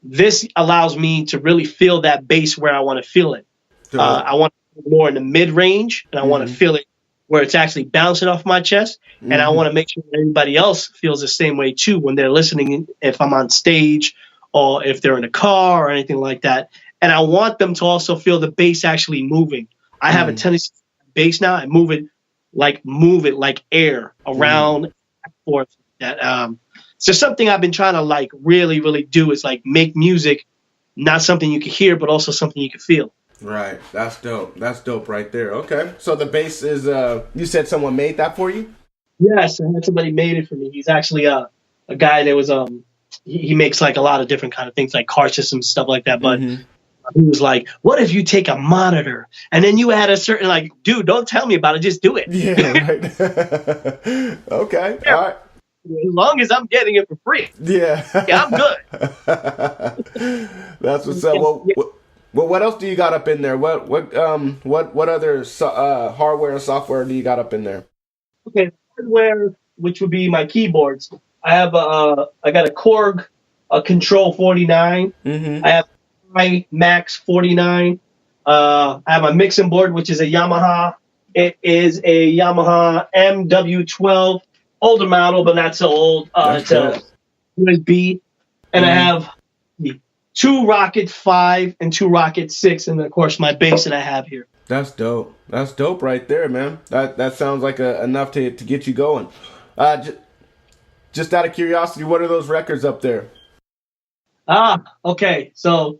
[SPEAKER 1] this allows me to really feel that bass where I want to feel it. I want it more in the mid-range, and I want to feel it where it's actually bouncing off my chest. And I want to make sure that everybody else feels the same way too when they're listening, if I'm on stage or if they're in a car or anything like that. And I want them to also feel the bass actually moving. I have a tendency to bass now and move it like air around and forth. So something I've been trying to like really, really do is like make music, not something you can hear, but also something you can feel.
[SPEAKER 4] Right. That's dope. That's dope right there. Okay. So the bass is, you said someone made that for you?
[SPEAKER 1] Yes, I had somebody made it for me. He's actually a guy that was, he makes like a lot of different kind of things like car systems, stuff like that. But he was like, what if you take a monitor and then you add a certain, like, dude, don't tell me about it. Just do it.
[SPEAKER 4] Yeah, right. Okay.
[SPEAKER 1] Yeah.
[SPEAKER 4] All right.
[SPEAKER 1] As long as I'm getting it for free.
[SPEAKER 4] Yeah.
[SPEAKER 1] Yeah, I'm good.
[SPEAKER 4] That's what's up. Well, what else do you got up in there? What other hardware and software do you got up in there?
[SPEAKER 1] Okay, hardware, which would be my keyboards. I have I got a Korg, a Control 49. I have my Max 49. I have a mixing board, which is a Yamaha. It is a Yamaha MW12, older model, but not so old. It's a USB, and I have 2 Rocket 5 and 2 Rocket 6, and of course my bass that I have here.
[SPEAKER 4] That's dope. That's dope right there, man. That sounds like enough to get you going. Just out of curiosity, what are those records up there?
[SPEAKER 1] Okay. So,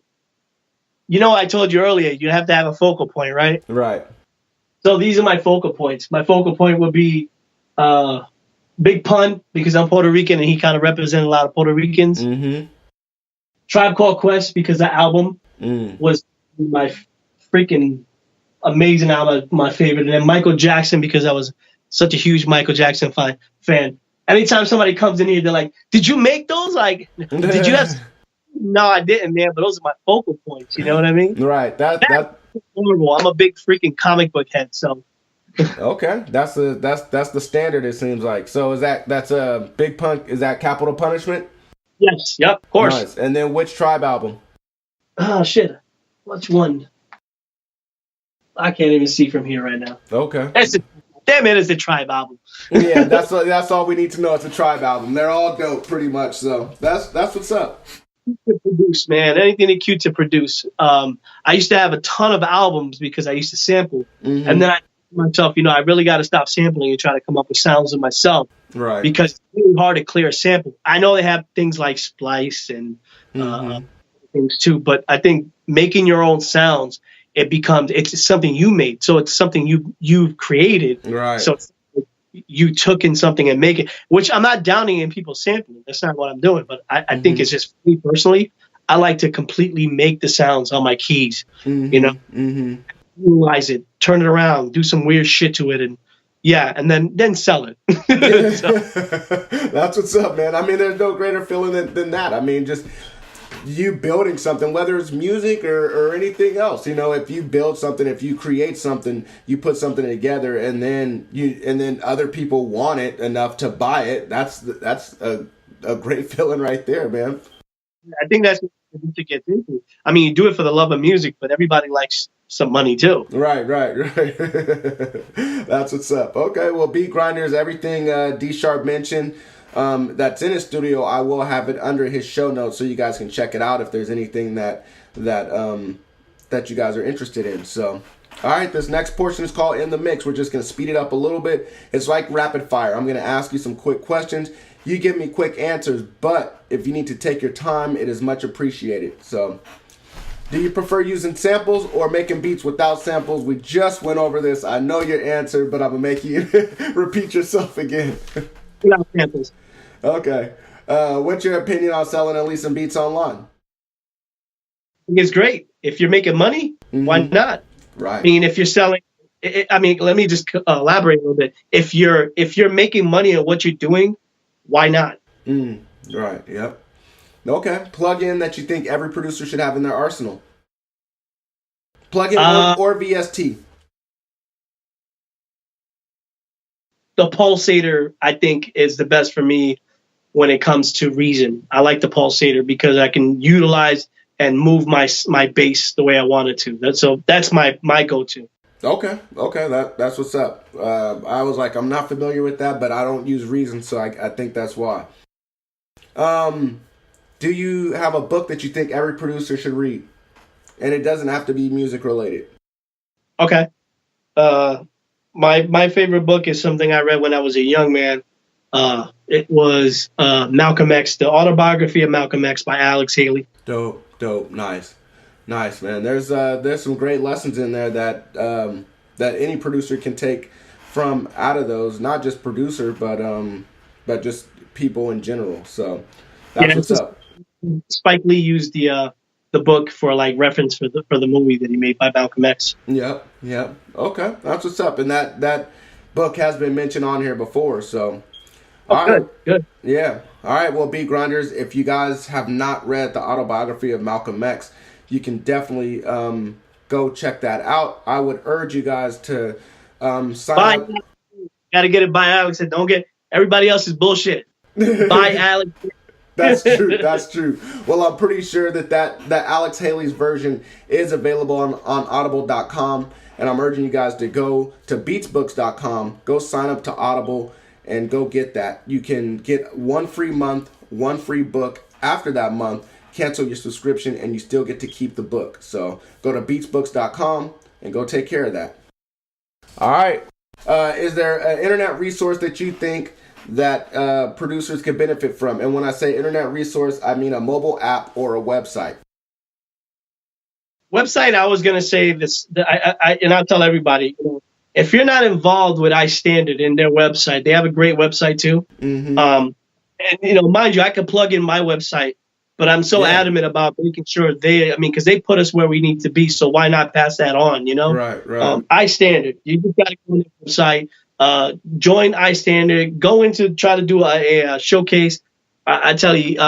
[SPEAKER 1] I told you earlier, you have to have a focal point, right?
[SPEAKER 4] Right.
[SPEAKER 1] So these are my focal points. My focal point would be Big Pun, because I'm Puerto Rican and he kind of represented a lot of Puerto Ricans. Tribe Called Quest, because that album was my freaking amazing album, my favorite. And then Michael Jackson, because I was such a huge Michael Jackson fan. Anytime somebody comes in here, they're like, did you make those? Like, did you have... No, I didn't, man, but those are my focal points. You know what I mean?
[SPEAKER 4] Right. That's
[SPEAKER 1] horrible. I'm a big freaking comic book head, so...
[SPEAKER 4] Okay, that's the standard, it seems like. So that's a Big Punk, is that Capital Punishment?
[SPEAKER 1] Yes, yep, of course.
[SPEAKER 4] Nice. And then which Tribe album?
[SPEAKER 1] Oh shit. Which one? I can't even see from here right now.
[SPEAKER 4] Okay.
[SPEAKER 1] Damn it, it's the Tribe album.
[SPEAKER 4] Yeah, that's all we need to know. It's a Tribe album. They're all dope pretty much, so that's what's up.
[SPEAKER 1] to produce, man. Anything that cute to produce. I used to have a ton of albums because I used to sample, and then I told myself, I really got to stop sampling and try to come up with sounds of myself.
[SPEAKER 4] Right.
[SPEAKER 1] Because it's really hard to clear a sample. I know they have things like Splice and things too, but I think making your own sounds, it's something you made, so it's something you created.
[SPEAKER 4] Right.
[SPEAKER 1] So you took in something and make it, which I'm not downing in people sampling. That's not what I'm doing. But I think it's just me personally. I like to completely make the sounds on my keys, utilize it, turn it around, do some weird shit to it, and then sell it.
[SPEAKER 4] That's what's up, man. I mean, there's no greater feeling than that. I mean, just you building something, whether it's music or anything else. If you build something, if you create something, you put something together, and then other people want it enough to buy it. That's a great feeling right there, man.
[SPEAKER 1] I think that's what to get into. I mean, you do it for the love of music, but everybody likes some money too.
[SPEAKER 4] Right. That's what's up. Okay, well, Beat Grinders, everything Deesharp mentioned that's in his studio, I will have it under his show notes so you guys can check it out if there's anything that you guys are interested in. So, all right, this next portion is called In the Mix. We're just going to speed it up a little bit. It's like rapid fire. I'm going to ask you some quick questions. You give me quick answers, but if you need to take your time, it is much appreciated. So, do you prefer using samples or making beats without samples? We just went over this. I know your answer, but I'm going to make you repeat yourself again.
[SPEAKER 1] Without samples.
[SPEAKER 4] Okay. What's your opinion on selling at least some beats online?
[SPEAKER 1] It's great. If you're making money, why not?
[SPEAKER 4] Right.
[SPEAKER 1] I mean, if you're selling, let me just elaborate a little bit. If you're making money at what you're doing, why not?
[SPEAKER 4] Right. Yep. Okay. Plug-in that you think every producer should have in their arsenal. Plug-in or VST.
[SPEAKER 1] The pulsator, I think, is the best for me when it comes to Reason. I like the pulsator because I can utilize and move my bass the way I want it to. That's my go-to.
[SPEAKER 4] Okay, that's what's up. I was like, I'm not familiar with that, but I don't use Reason, so I think that's why. Do you have a book that you think every producer should read? And it doesn't have to be music related.
[SPEAKER 1] Okay. My favorite book is something I read when I was a young man. It was Malcolm X, The Autobiography of Malcolm X by Alex Haley.
[SPEAKER 4] Dope. Nice, man. There's some great lessons in there that any producer can take from out of those. Not just producer, but just people in general. So that's what's up.
[SPEAKER 1] Spike Lee used the book for like reference for the movie that he made by Malcolm X.
[SPEAKER 4] Yep. Okay, that's what's up. And that book has been mentioned on here before. So, all right.
[SPEAKER 1] Good.
[SPEAKER 4] Yeah. All right. Well, Beat Grinders, if you guys have not read the Autobiography of Malcolm X, you can definitely go check that out. I would urge you guys to sign up.
[SPEAKER 1] Got to get it by Alex. And don't get everybody else's bullshit. By Alex.
[SPEAKER 4] That's true. Well, I'm pretty sure that Alex Haley's version is available on audible.com, and I'm urging you guys to go to beatsbooks.com, go sign up to Audible, and go get that. You can get 1 free month, 1 free book. After that month, cancel your subscription, and you still get to keep the book. So go to beatsbooks.com and go take care of that. All right. Is there an internet resource that you think that producers can benefit from? And when I say internet resource, I mean a mobile app or a website.
[SPEAKER 1] Website, I was going to say this, and I'll tell everybody, if you're not involved with iStandard in their website, they have a great website too. And, mind you, I can plug in my website, but I'm so adamant about making sure because they put us where we need to be. So why not pass that on,
[SPEAKER 4] Right.
[SPEAKER 1] iStandard, you just got to go on the website. Join iStandard, go into try to do a showcase. I tell you,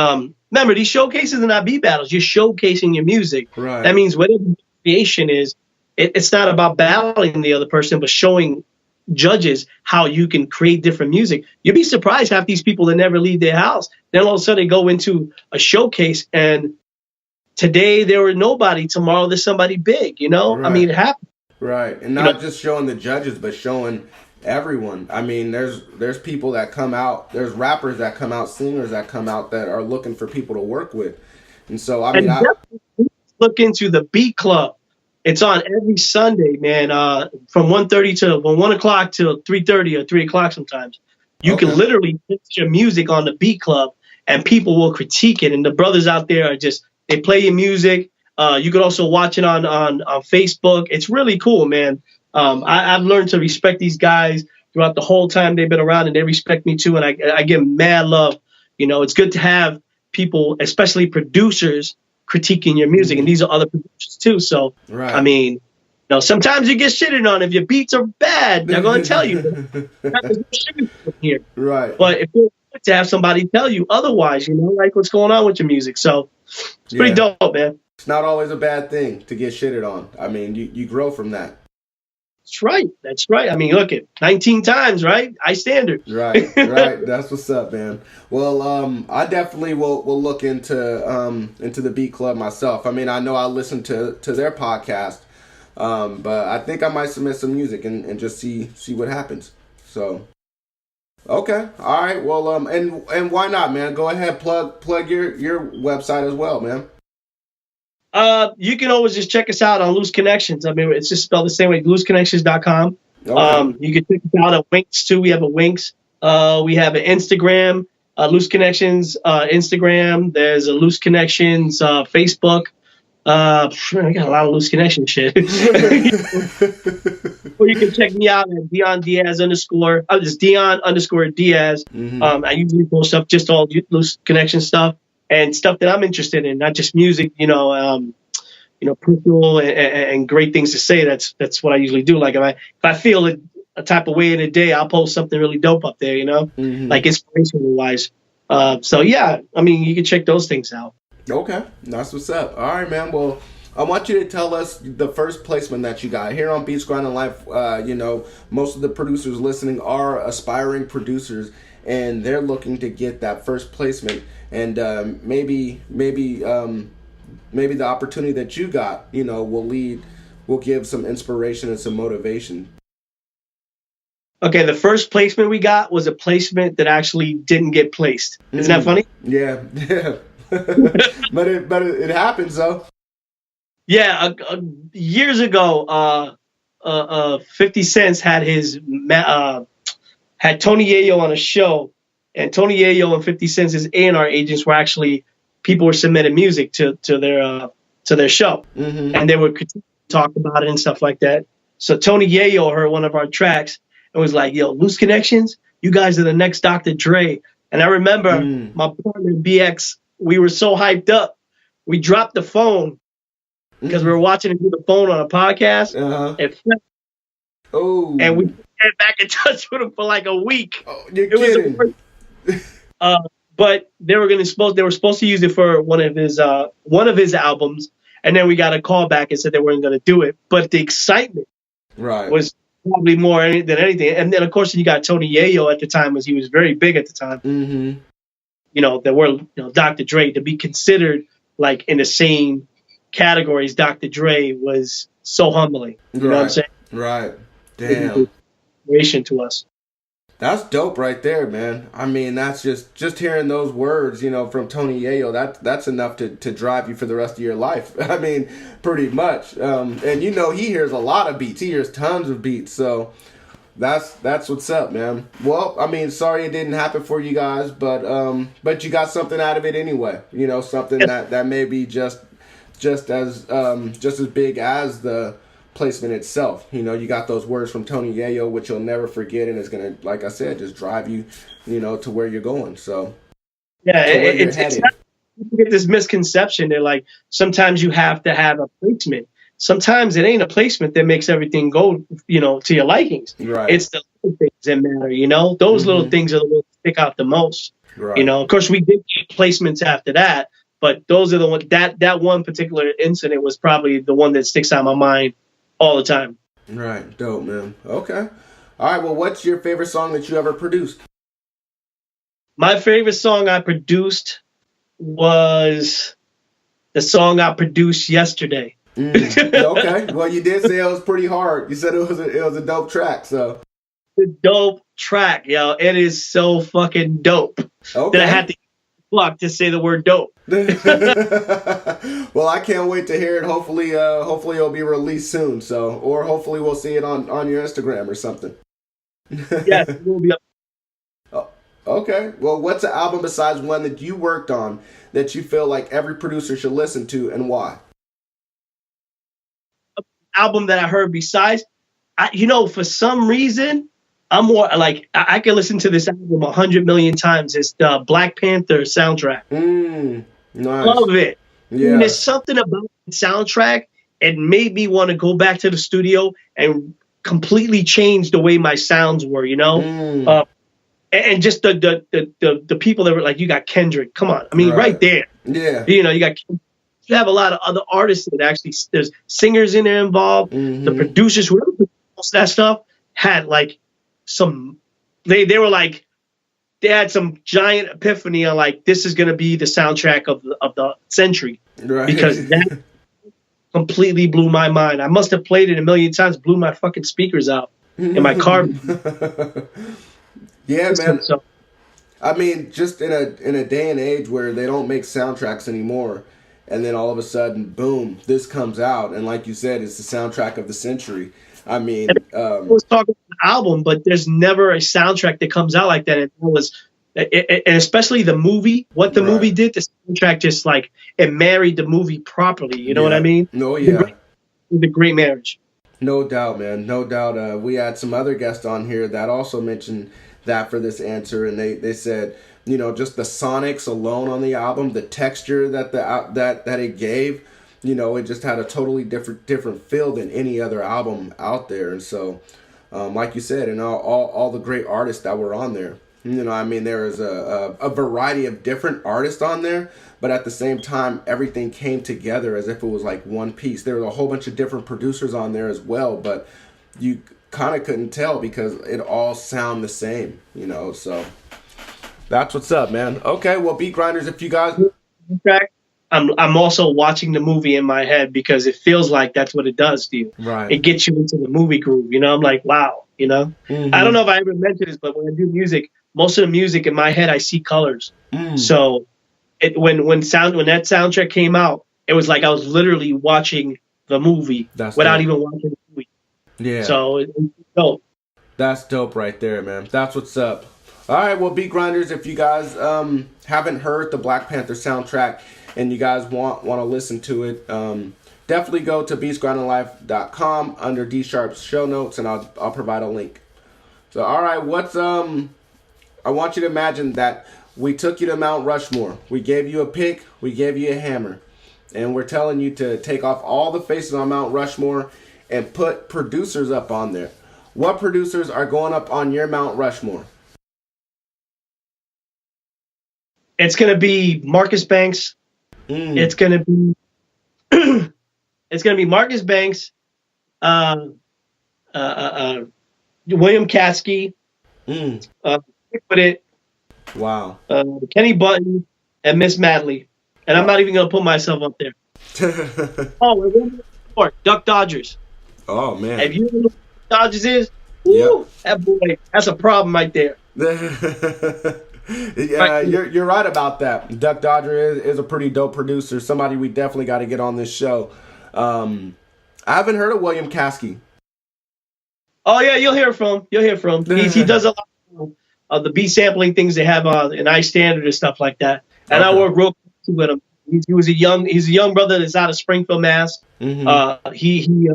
[SPEAKER 1] remember, these showcases are not beat battles. You're showcasing your music.
[SPEAKER 4] Right.
[SPEAKER 1] That means whatever the creation is, it's not about battling the other person, but showing judges how you can create different music. You'd be surprised half these people that never leave their house. Then all of a sudden they go into a showcase, and today there were nobody. Tomorrow there's somebody big.
[SPEAKER 4] Right.
[SPEAKER 1] I mean, it happens.
[SPEAKER 4] Right, and not just showing the judges, but showing everyone. I mean, there's people that come out, there's rappers that come out, singers that come out that are looking for people to work with. And so, I
[SPEAKER 1] And
[SPEAKER 4] mean,
[SPEAKER 1] definitely look into the Beat Club. It's on every Sunday, man, from 1:30 to 1 o'clock till 3:30 or 3 o'clock sometimes. You can literally put your music on the Beat Club and people will critique it. And the brothers out there are just, they play your music. You can also watch it on Facebook. It's really cool, man. I've learned to respect these guys throughout the whole time they've been around, and they respect me too. And I give mad love. You know, it's good to have people, especially producers, critiquing your music. And these are other producers too. So, I mean, you know, sometimes you get shitted on. If your beats are bad, they're going to tell you. Here.
[SPEAKER 4] Right.
[SPEAKER 1] But if you're good to have somebody tell you otherwise, you know, like what's going on with your music. So it's pretty dope, man.
[SPEAKER 4] It's not always a bad thing to get shitted on. I mean, you grow from that.
[SPEAKER 1] That's right. That's right. I mean, look at 19 times, right? iStandard.
[SPEAKER 4] Right. That's what's up, man. Well, I definitely will look into the Beat Club myself. I mean, I know I listen to their podcast, but I think I might submit some music and just see what happens. So, okay, all right. Well, and why not, man? Go ahead, plug your website as well, man.
[SPEAKER 1] You can always just check us out on Loose Connxshun. I mean, it's just spelled the same way, looseconnxshun.com. Okay. You can check us out at Winks too. We have a Winks. We have an Instagram, Loose Connxshun's Instagram. There's a Loose Connxshun's Facebook. I got a lot of Loose Connxshun shit. Or you can check me out at Dion Diaz _. Just Dion _Diaz. I usually post up just all Loose Connxshun stuff. And stuff that I'm interested in, not just music, personal and great things to say. That's what I usually do. Like if I feel a type of way in a day, I'll post something really dope up there, like inspirational wise. So yeah, I mean, you can check those things out.
[SPEAKER 4] Okay, that's what's up. All right, man. Well, I want you to tell us the first placement that you got here on Beats Grinding Life. Most of the producers listening are aspiring producers, and they're looking to get that first placement. And maybe the opportunity that you got, will give some inspiration and some motivation.
[SPEAKER 1] Okay, the first placement we got was a placement that actually didn't get placed. Isn't that funny?
[SPEAKER 4] Yeah. but it happens though.
[SPEAKER 1] Yeah, years ago, 50 Cent had had Tony Yayo on a show. And Tony Yayo and 50 Cent's A&R agents were actually, people were submitting music to their show. And they would talk about it and stuff like that. So Tony Yayo heard one of our tracks and was like, yo, Loose Connxshun, you guys are the next Dr. Dre. And I remember my partner BX, we were so hyped up. We dropped the phone because we were watching it through the phone on a podcast. And we get back in touch with him for like a week.
[SPEAKER 4] Oh, you're kidding.
[SPEAKER 1] But they were supposed to use it for one of his albums, and then we got a call back and said they weren't going to do it. But the excitement was probably more than anything. And then of course you got Tony Yayo at the time, he was very big at the time. There were Dr. Dre, to be considered like in the same category as Dr. Dre was so humbling. You know what I'm saying?
[SPEAKER 4] Right. Damn.
[SPEAKER 1] Inspiration to us.
[SPEAKER 4] That's dope right there, man. I mean, that's just hearing those words, from Tony Yayo, that's enough to drive you for the rest of your life. I mean, pretty much. And he hears a lot of beats. He hears tons of beats. So that's what's up, man. Well, I mean, sorry it didn't happen for you guys, but you got something out of it anyway. Something that may be just as big as the placement itself. You got those words from Tony Yayo, which you'll never forget, and it's gonna, like I said, just drive you, to where you're going. So
[SPEAKER 1] yeah, it's not, you get this misconception that like sometimes you have to have a placement. Sometimes it ain't a placement that makes everything go, to your likings. Right. It's the little things that matter. Those little things are the ones that stick out the most. Right. Of course we did placements after that, but those are the ones that one particular incident was probably the one that sticks out in my mind all the time.
[SPEAKER 4] Right. Dope, man. Okay. All right. Well, what's your favorite song that you ever produced?
[SPEAKER 1] My favorite song I produced was the song I produced yesterday.
[SPEAKER 4] Okay. Well, you did say it was pretty hard. You said it was a dope track. So
[SPEAKER 1] the dope track, yo. It is so fucking dope that I had to fuck to say the word dope.
[SPEAKER 4] Well, I can't wait to hear it. Hopefully it'll be released soon. So, or hopefully we'll see it on your Instagram or something.
[SPEAKER 1] Yes, it will be up.
[SPEAKER 4] Oh, okay. Well, what's an album besides one that you worked on that you feel like every producer should listen to, and why?
[SPEAKER 1] Album that I heard besides, for some reason, I'm more like I can listen to this album 100 million times. It's the Black Panther soundtrack.
[SPEAKER 4] Nice.
[SPEAKER 1] Love it.
[SPEAKER 4] Yeah.
[SPEAKER 1] And there's something about the soundtrack. It made me want to go back to the studio and completely change the way my sounds were. And just the people that were like, you got Kendrick. Come on, I mean, right there.
[SPEAKER 4] Yeah.
[SPEAKER 1] You got. You have a lot of other artists that actually, there's singers in there involved.
[SPEAKER 4] Mm-hmm.
[SPEAKER 1] The producers, whoever produced that stuff, had like some. They were like, they had some giant epiphany on like, this is gonna be the soundtrack of the century,
[SPEAKER 4] right?
[SPEAKER 1] Because that completely blew my mind. I must have played it a million times, blew my fucking speakers out in my car.
[SPEAKER 4] Yeah, man.
[SPEAKER 1] So,
[SPEAKER 4] I mean, just in a day and age where they don't make soundtracks anymore. And then all of a sudden, boom, this comes out. And like you said, it's the soundtrack of the century. I mean... I
[SPEAKER 1] was talking about the album, but there's never a soundtrack that comes out like that. And especially the movie, what the movie did, the soundtrack just like, it married the movie properly. You know what I mean?
[SPEAKER 4] No, yeah.
[SPEAKER 1] The great marriage.
[SPEAKER 4] No doubt, man. No doubt. We had some other guests on here that also mentioned that for this answer. And they said... just the sonics alone on the album, the texture that that it gave, it just had a totally different feel than any other album out there. And so, like you said, and all the great artists that were on there, there is a variety of different artists on there, but at the same time, everything came together as if it was like one piece. There was a whole bunch of different producers on there as well, but you kind of couldn't tell because it all sound the same, so... That's what's up, man. Okay, well, Beat Grinders, if you guys...
[SPEAKER 1] I'm also watching the movie in my head because it feels like that's what it does to you.
[SPEAKER 4] Right.
[SPEAKER 1] It gets you into the movie groove. I'm like, wow,
[SPEAKER 4] Mm-hmm.
[SPEAKER 1] I don't know if I ever mentioned this, but when I do music, most of the music in my head, I see colors. So when that soundtrack came out, it was like I was literally watching the movie without even watching the movie.
[SPEAKER 4] Yeah.
[SPEAKER 1] So it's dope.
[SPEAKER 4] That's dope right there, man. That's what's up. All right, well, Beat Grinders, if you guys haven't heard the Black Panther soundtrack and you guys want to listen to it, definitely go to beatsgrindinglife.com under Deesharp's show notes, and I'll provide a link. So, all right, I want you to imagine that we took you to Mount Rushmore. We gave you a pick, we gave you a hammer, and we're telling you to take off all the faces on Mount Rushmore and put producers up on there. What producers are going up on your Mount Rushmore?
[SPEAKER 1] It's gonna be Marcus Banks. It's gonna be Marcus Banks, William Caskey, with it.
[SPEAKER 4] Wow.
[SPEAKER 1] Kenny Button and Miss Madley, and I'm not even gonna put myself up there. Duck Dodgers.
[SPEAKER 4] Oh man.
[SPEAKER 1] Have you know what Dodgers is? Woo, that boy, that's a problem right there.
[SPEAKER 4] Yeah, you're right about that. Duck Dodger is a pretty dope producer. Somebody we definitely got to get on this show. I haven't heard of William Caskey.
[SPEAKER 1] Oh yeah, you'll hear from him. He does a lot of the beat sampling things they have in iStandard and stuff like that. And I work real closely with him. He's a young brother that's out of Springfield, Mass. Mm-hmm.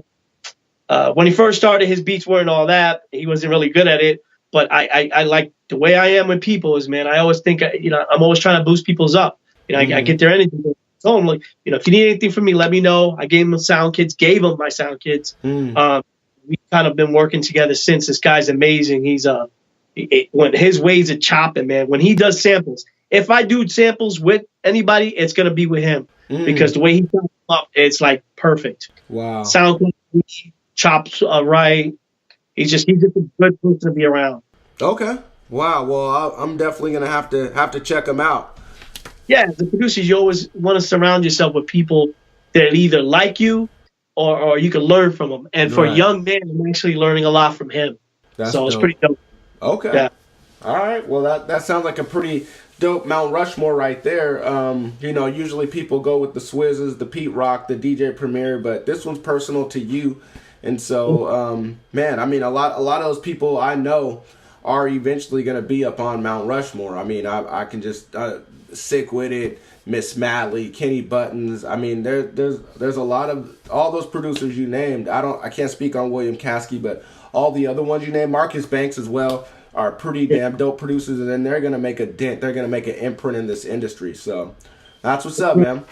[SPEAKER 1] When he first started, his beats weren't all that. He wasn't really good at it. But I like the way I am with people is, man, I always think, I'm always trying to boost people's up. I get their energy. So I'm like, if you need anything from me, let me know. I gave him my sound kits. We've kind of been working together since. This guy's amazing. He's when his ways of chopping, man, when he does samples, if I do samples with anybody, it's going to be with him because the way he chops them up, it's like perfect.
[SPEAKER 4] Wow.
[SPEAKER 1] Sound quality, chops right. He's just a good person to be around.
[SPEAKER 4] Okay. Wow. Well, I'm definitely gonna have to check him out.
[SPEAKER 1] Yeah, as a producer, you always want to surround yourself with people that either like you or you can learn from them. And for a young man, I'm actually learning a lot from him.
[SPEAKER 4] That's
[SPEAKER 1] so
[SPEAKER 4] dope.
[SPEAKER 1] It's pretty dope.
[SPEAKER 4] Okay.
[SPEAKER 1] Yeah.
[SPEAKER 4] All right. Well, that sounds like a pretty dope Mount Rushmore right there. You know, usually people go with the Swizzes, the Pete Rock, the DJ Premier, but this one's personal to you. And so, man, I mean, a lot of those people I know are eventually going to be up on Mount Rushmore. I mean, I can just Sick With It, Miss Madley, Kenny Buttons. I mean, there's a lot of all those producers you named. I can't speak on William Caskey, but all the other ones you named, Marcus Banks as well, are pretty damn dope producers, and then they're gonna make a dent. They're gonna make an imprint in this industry. So that's what's up, man.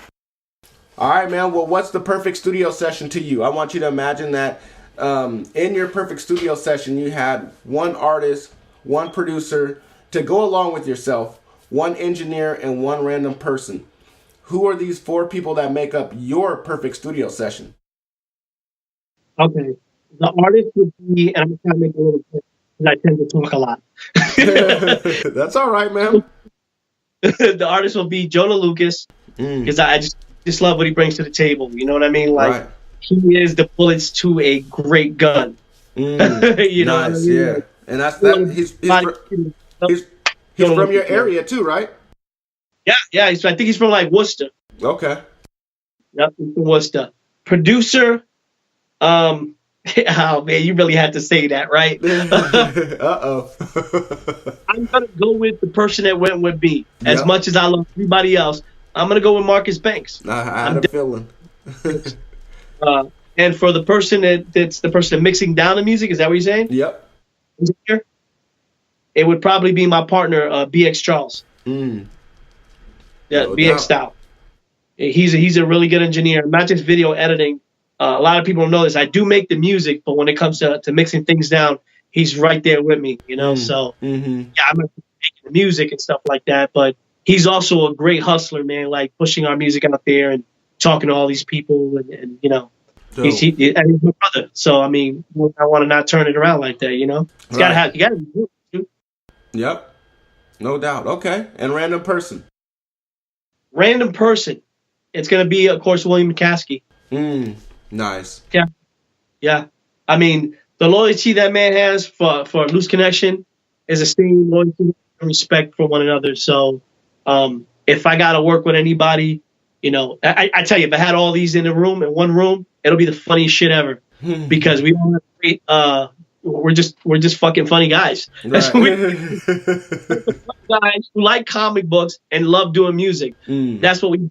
[SPEAKER 4] All right, man. Well, what's the perfect studio session to you? I want you to imagine that in your perfect studio session, you had one artist, one producer to go along with yourself, one engineer, and one random person. Who are these 4 people that make up your perfect studio session?
[SPEAKER 1] Okay. The artist would be, and I'm trying to make it a little quick because I tend to talk a lot.
[SPEAKER 4] That's all right, man.
[SPEAKER 1] The artist will be Jonah Lucas because I just love what he brings to the table. You know what I mean? Like,
[SPEAKER 4] right.
[SPEAKER 1] He is the bullets to a great gun. You know
[SPEAKER 4] nice,
[SPEAKER 1] what I mean?
[SPEAKER 4] yeah.
[SPEAKER 1] Like,
[SPEAKER 4] And that's that. He's from your area too, right?
[SPEAKER 1] Yeah. I think he's from like Worcester.
[SPEAKER 4] Okay.
[SPEAKER 1] Yep, he's from Worcester. Producer. Oh man, you really had to say that, right? I'm gonna go with the person that went with me. As much as I love everybody else, I'm gonna go with Marcus Banks.
[SPEAKER 4] I had a feeling.
[SPEAKER 1] And for the person that's the person mixing down the music, is that what you're saying?
[SPEAKER 4] Yep.
[SPEAKER 1] It would probably be my partner, BX Charles. Yeah,
[SPEAKER 4] No
[SPEAKER 1] BX
[SPEAKER 4] doubt.
[SPEAKER 1] Style. He's a really good engineer, not just video editing. A lot of people don't know this. I do make the music, but when it comes to mixing things down, he's right there with me, you know? So, yeah, I'm making the music and stuff like that, but he's also a great hustler, man, like pushing our music out there and talking to all these people and you know, and he's my brother. So, I mean, I want to not turn it around like that, you know? You gotta be good, too.
[SPEAKER 4] Yep. No doubt. Okay. And random person.
[SPEAKER 1] Random person. It's going to be, of course, William Caskey.
[SPEAKER 4] Nice.
[SPEAKER 1] Yeah. I mean, the loyalty that man has for Loose Connxshun is the same loyalty and respect for one another. So if I got to work with anybody, you know, I tell you, if I had all these in one room, it'll be the funniest shit ever because we all have great, we're just fucking funny guys. That's
[SPEAKER 4] Right.
[SPEAKER 1] guys who like comic books and love doing music. That's what we.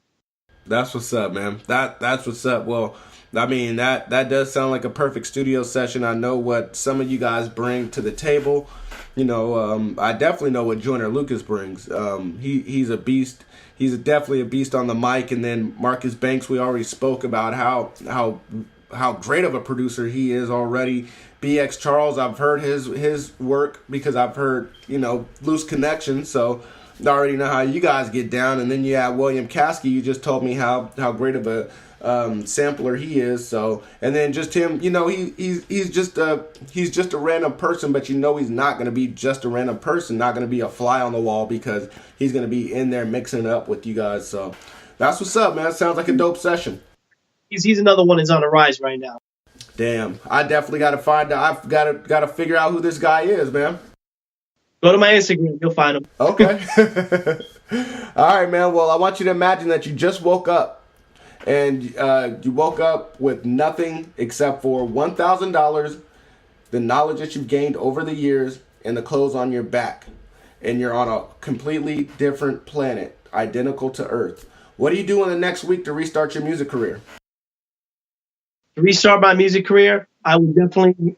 [SPEAKER 4] That's what's up, man. That's what's up. Well, I mean, that does sound like a perfect studio session. I know what some of you guys bring to the table. You know, I definitely know what Joyner Lucas brings. He's a beast. He's definitely a beast on the mic. And then Marcus Banks, we already spoke about how great of a producer he is already. BX Charles, I've heard his work because I've heard, you know, Loose Connxshun. So I already know how you guys get down. And then you have William Caskey. You just told me how great of a sampler he is. So, and then just him, you know, he's just a random person, but you know he's not going to be just a random person, not going to be a fly on the wall because he's going to be in there mixing it up with you guys. So that's what's up, man. Sounds like a dope session.
[SPEAKER 1] He's another one that's on the rise right now.
[SPEAKER 4] Damn, I definitely got to find out. I've got to figure out who this guy is, man.
[SPEAKER 1] Go to my Instagram, you'll find him.
[SPEAKER 4] Okay. All right, man. Well, I want you to imagine that you just woke up. And you woke up with nothing except for $1,000, the knowledge that you've gained over the years, and the clothes on your back. And you're on a completely different planet, identical to Earth. What do you do in the next week to restart your music career?
[SPEAKER 1] To restart my music career, I would definitely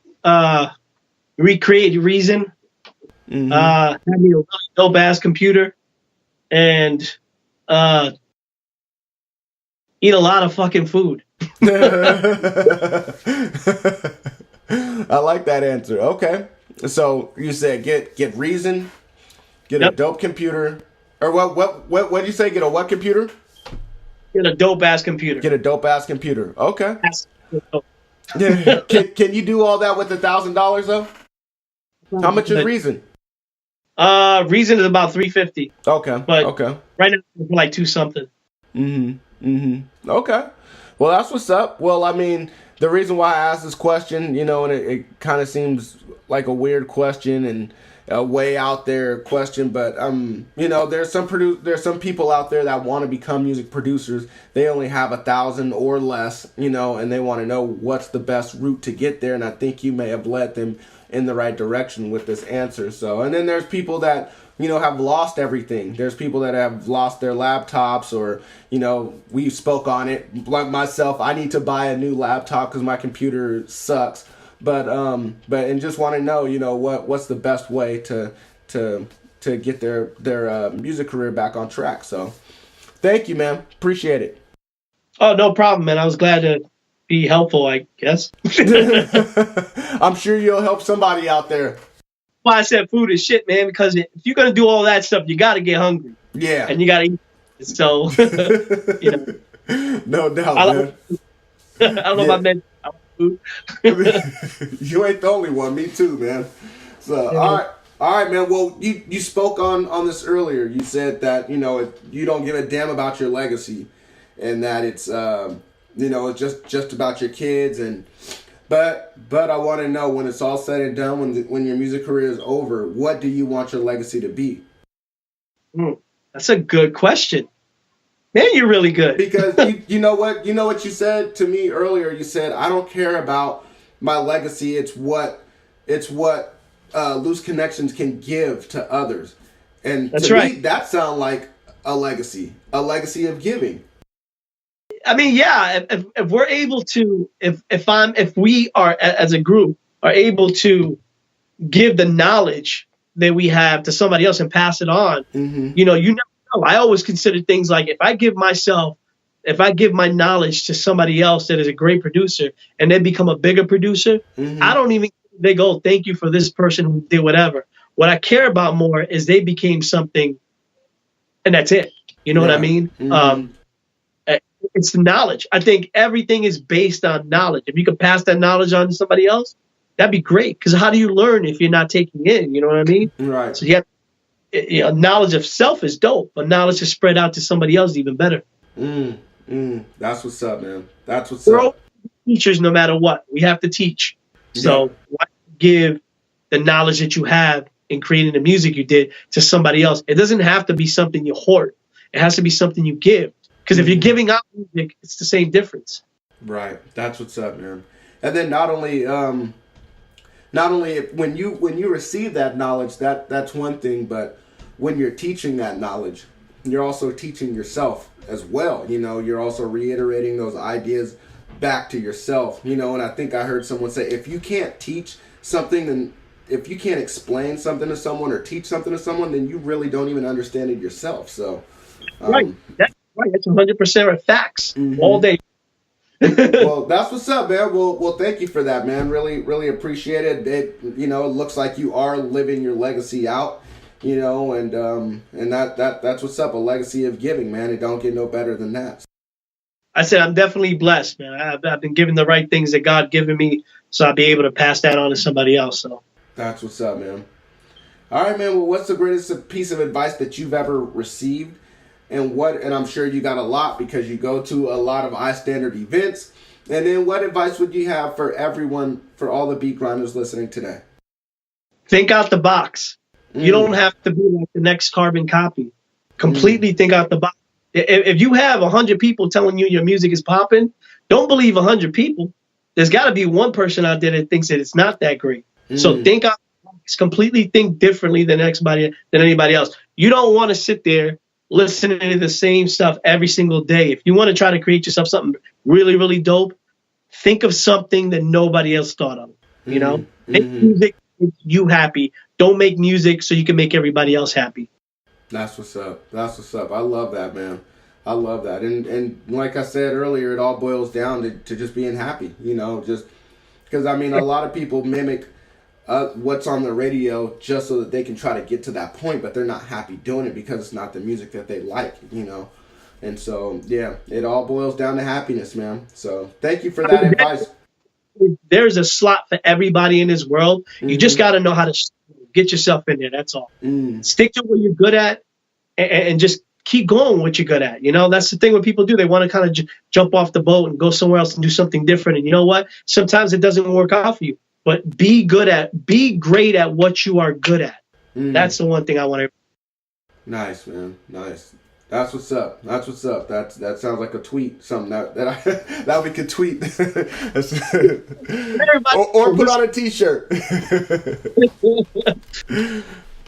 [SPEAKER 1] recreate Reason. Have me a really dope-ass computer. And eat a lot of fucking food.
[SPEAKER 4] I like that answer. Okay. So you said get Reason, get a dope computer. Or what did you say? Get a what computer?
[SPEAKER 1] Get a dope ass computer.
[SPEAKER 4] Get a dope ass computer. Okay. Can you do all that with $1,000 though? How much is Reason?
[SPEAKER 1] Reason is about $350.
[SPEAKER 4] Okay.
[SPEAKER 1] But
[SPEAKER 4] okay.
[SPEAKER 1] Right now it's like $2 something.
[SPEAKER 4] Okay. Well, that's what's up. Well, I mean, the reason why I asked this question, you know, and it kind of seems like a weird question, and a way out there question, but you know, there's some people out there that want to become music producers. They only have 1,000 or less, you know, and they want to know what's the best route to get there. And I think you may have led them in the right direction with this answer. So, and then there's people that, you know, have lost everything. There's people that have lost their laptops, or, you know, we spoke on it. Like myself, I need to buy a new laptop because my computer sucks. But and just want to know, you know, what's the best way to get their music career back on track. So, thank you, man. Appreciate it.
[SPEAKER 1] Oh, no problem, man. I was glad to be helpful, I guess.
[SPEAKER 4] I'm sure you'll help somebody out there.
[SPEAKER 1] Why I said food is shit, man, because if you're going to do all that stuff, you got to get hungry.
[SPEAKER 4] Yeah.
[SPEAKER 1] And you got to eat. So, you know.
[SPEAKER 4] No doubt, man.
[SPEAKER 1] I don't know if I meant food.
[SPEAKER 4] You ain't the only one. Me too, man. So, all right, man. Well, you spoke on this earlier. You said that, you know, you don't give a damn about your legacy, and that it's, you know, it's just about your kids. And but I want to know, when it's all said and done, when your music career is over, what do you want your legacy to be?
[SPEAKER 1] That's a good question. Man, you're really good.
[SPEAKER 4] Because you know what you said to me earlier. You said, I don't care about my legacy. It's what Loose Connxshun can give to others. And
[SPEAKER 1] that's
[SPEAKER 4] to
[SPEAKER 1] right.
[SPEAKER 4] me, that sounds like a legacy of giving.
[SPEAKER 1] I mean, yeah, if we're able to, if we are, as a group, are able to give the knowledge that we have to somebody else and pass it on, you never know. I always consider things like, if I give my knowledge to somebody else that is a great producer and they become a bigger producer, I don't even, they go, thank you for this person who did whatever. What I care about more is they became something, and that's it. You know what I mean? It's the knowledge. I think everything is based on knowledge. If you could pass that knowledge on to somebody else, that'd be great. Because how do you learn if you're not taking in? You know what I mean?
[SPEAKER 4] Right.
[SPEAKER 1] So knowledge of self is dope, but knowledge to spread out to somebody else is even better.
[SPEAKER 4] That's what's up, man. That's what's
[SPEAKER 1] We're
[SPEAKER 4] up.
[SPEAKER 1] Teachers, no matter what, we have to teach. So why give the knowledge that you have in creating the music you did to somebody else? It doesn't have to be something you hoard. It has to be something you give. Because if you're giving out music, it's the same difference.
[SPEAKER 4] Right. That's what's up, man. And then not only when you receive that knowledge, that's one thing, but when you're teaching that knowledge, you're also teaching yourself as well. You know, you're also reiterating those ideas back to yourself. You know, and I think I heard someone say, if you can't teach something, then if you can't explain something to someone or teach something to someone, then you really don't even understand it yourself. So,
[SPEAKER 1] right. That's 100% facts all day.
[SPEAKER 4] Well, that's what's up, man. Well, thank you for that, man. Really, really appreciate it. It looks like you are living your legacy out, you know, and that's what's up. A legacy of giving, man. It don't get no better than that.
[SPEAKER 1] I said, I'm definitely blessed, man. I've been given the right things that God given me, so I'll be able to pass that on to somebody else. So
[SPEAKER 4] that's what's up, man. All right, man. Well, what's the greatest piece of advice that you've ever received? And I'm sure you got a lot because you go to a lot of iStandard events. And then what advice would you have for everyone, for all the beat grinders listening today?
[SPEAKER 1] Think out the box. You don't have to be like the next carbon copy. Completely think out the box. If you have 100 people telling you your music is popping, don't believe 100 people. There's got to be one person out there that thinks that it's not that great. So think out the box. Completely think differently than anybody else. You don't want to sit there listening to the same stuff every single day. If you want to try to create yourself something really, really dope, think of something that nobody else thought of. You know, make music make you happy. Don't make music so you can make everybody else happy.
[SPEAKER 4] That's what's up. That's what's up. I love that, man. I love that. And like I said earlier, it all boils down to just being happy, you know, just because, I mean, a lot of people mimic what's on the radio just so that they can try to get to that point, but they're not happy doing it because it's not the music that they like, you know. And so, yeah, it all boils down to happiness, man. So thank you for that advice.
[SPEAKER 1] There's a slot for everybody in this world. You just got to know how to get yourself in there. That's all. Stick to what you're good at and just keep going with what you're good at. You know, that's the thing when people do. They want to kind of jump off the boat and go somewhere else and do something different. And you know what? Sometimes it doesn't work out for you. But be great at what you are good at. That's the one thing I want to.
[SPEAKER 4] Nice, man. Nice. That's what's up. That sounds like a tweet. Something that we could tweet. or put on a t-shirt.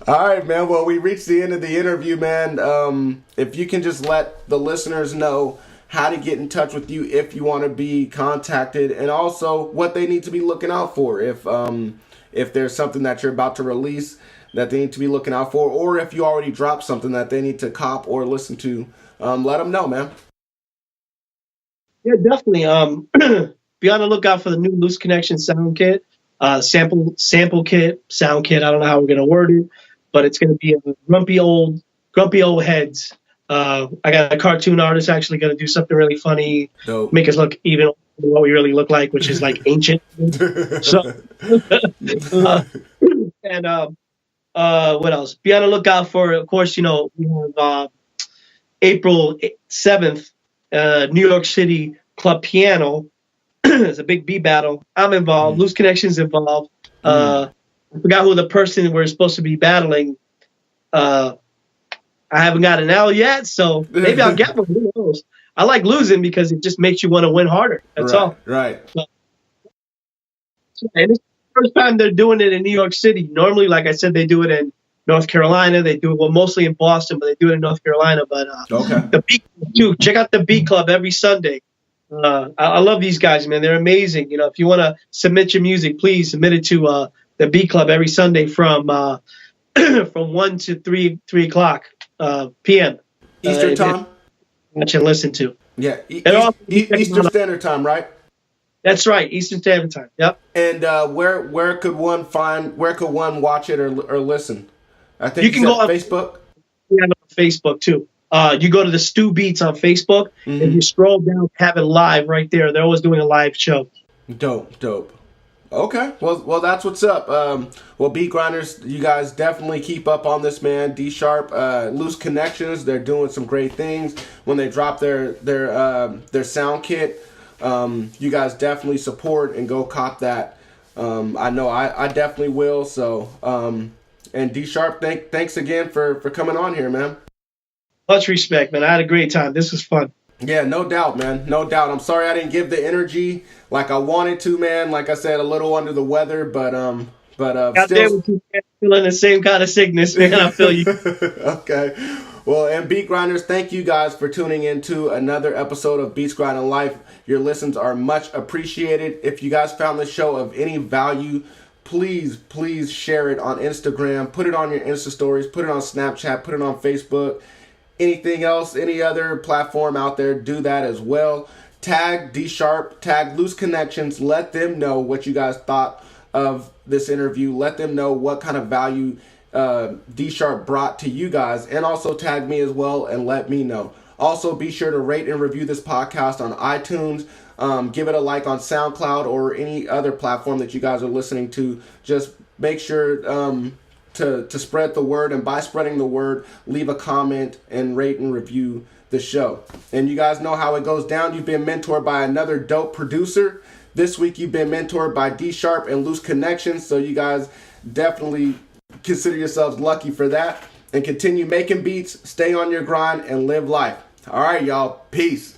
[SPEAKER 4] All right, man. Well, we reached the end of the interview, man. If you can just let the listeners know how to get in touch with you if you want to be contacted, and also what they need to be looking out for if there's something that you're about to release that they need to be looking out for, or if you already dropped something that they need to cop or listen to, let them know, man.
[SPEAKER 1] Yeah, definitely. Be on the lookout for the new Loose Connxshun sound kit, sample kit, sound kit. I don't know how we're gonna word it, but it's gonna be a Grumpy Old Headz. I got a cartoon artist actually gonna do something really funny,
[SPEAKER 4] Dope.
[SPEAKER 1] Make us look even what we really look like, which is like ancient. So, what else? Be on the lookout for, of course, we have April 7th, New York City Club Piano. It's a big beat battle. I'm involved. Loose Connxshun's involved. I forgot who the person we're supposed to be battling. I haven't got an L yet, so maybe I'll get one. Who knows? I like losing because it just makes you want to win harder. That's all.
[SPEAKER 4] Right.
[SPEAKER 1] And it's the first time they're doing it in New York City. Normally, like I said, they do it in North Carolina. They do it mostly in Boston, but they do it in North Carolina. But the Beat Club too. Check out the Beat Club every Sunday. I love these guys, man. They're amazing. If you want to submit your music, please submit it to the Beat Club every Sunday from 1 to 3 o'clock p.m.
[SPEAKER 4] Eastern time.
[SPEAKER 1] Watch and listen to.
[SPEAKER 4] Yeah, Eastern Standard Time, right?
[SPEAKER 1] That's right, Eastern Standard Time. Yep. And
[SPEAKER 4] where could one watch it or listen? I think
[SPEAKER 1] you can go on
[SPEAKER 4] Facebook.
[SPEAKER 1] Yeah, on Facebook too. You go to the Stu Beats on Facebook, and you scroll down, have it live right there. They're always doing a live show.
[SPEAKER 4] Dope. Okay, well, that's what's up. Well, Beat Grinders, you guys definitely keep up on this, man. Deesharp, Loose Connxshun, they're doing some great things. When they drop their sound kit, you guys definitely support and go cop that. I know I definitely will. So, and Deesharp, thanks again for coming on here, man.
[SPEAKER 1] Much respect, man. I had a great time. This was fun.
[SPEAKER 4] Yeah, no doubt, man. No doubt. I'm sorry I didn't give the energy like I wanted to, man. Like I said, a little under the weather, but still
[SPEAKER 1] feeling the same kind of sickness, man. I feel you.
[SPEAKER 4] Okay. Well, and Beat Grinders, thank you guys for tuning into another episode of Beats Grinding Life. Your listens are much appreciated. If you guys found this show of any value, please share it on Instagram. Put it on your Insta stories. Put it on Snapchat. Put it on Facebook. Anything else, any other platform out there, do that as well. Tag Deesharp, tag Loose Connxshun. Let them know what you guys thought of this interview. Let them know what kind of value Deesharp brought to you guys. And also tag me as well and let me know. Also, be sure to rate and review this podcast on iTunes. Give it a like on SoundCloud or any other platform that you guys are listening to. Just make sure to spread the word, and by spreading the word, leave a comment and rate and review the show. And you guys know how it goes down. You've been mentored by another dope producer. This week you've been mentored by Deesharp and Loose Connxshun, so you guys definitely consider yourselves lucky for that. And continue making beats, stay on your grind, and live life. All right, y'all. Peace.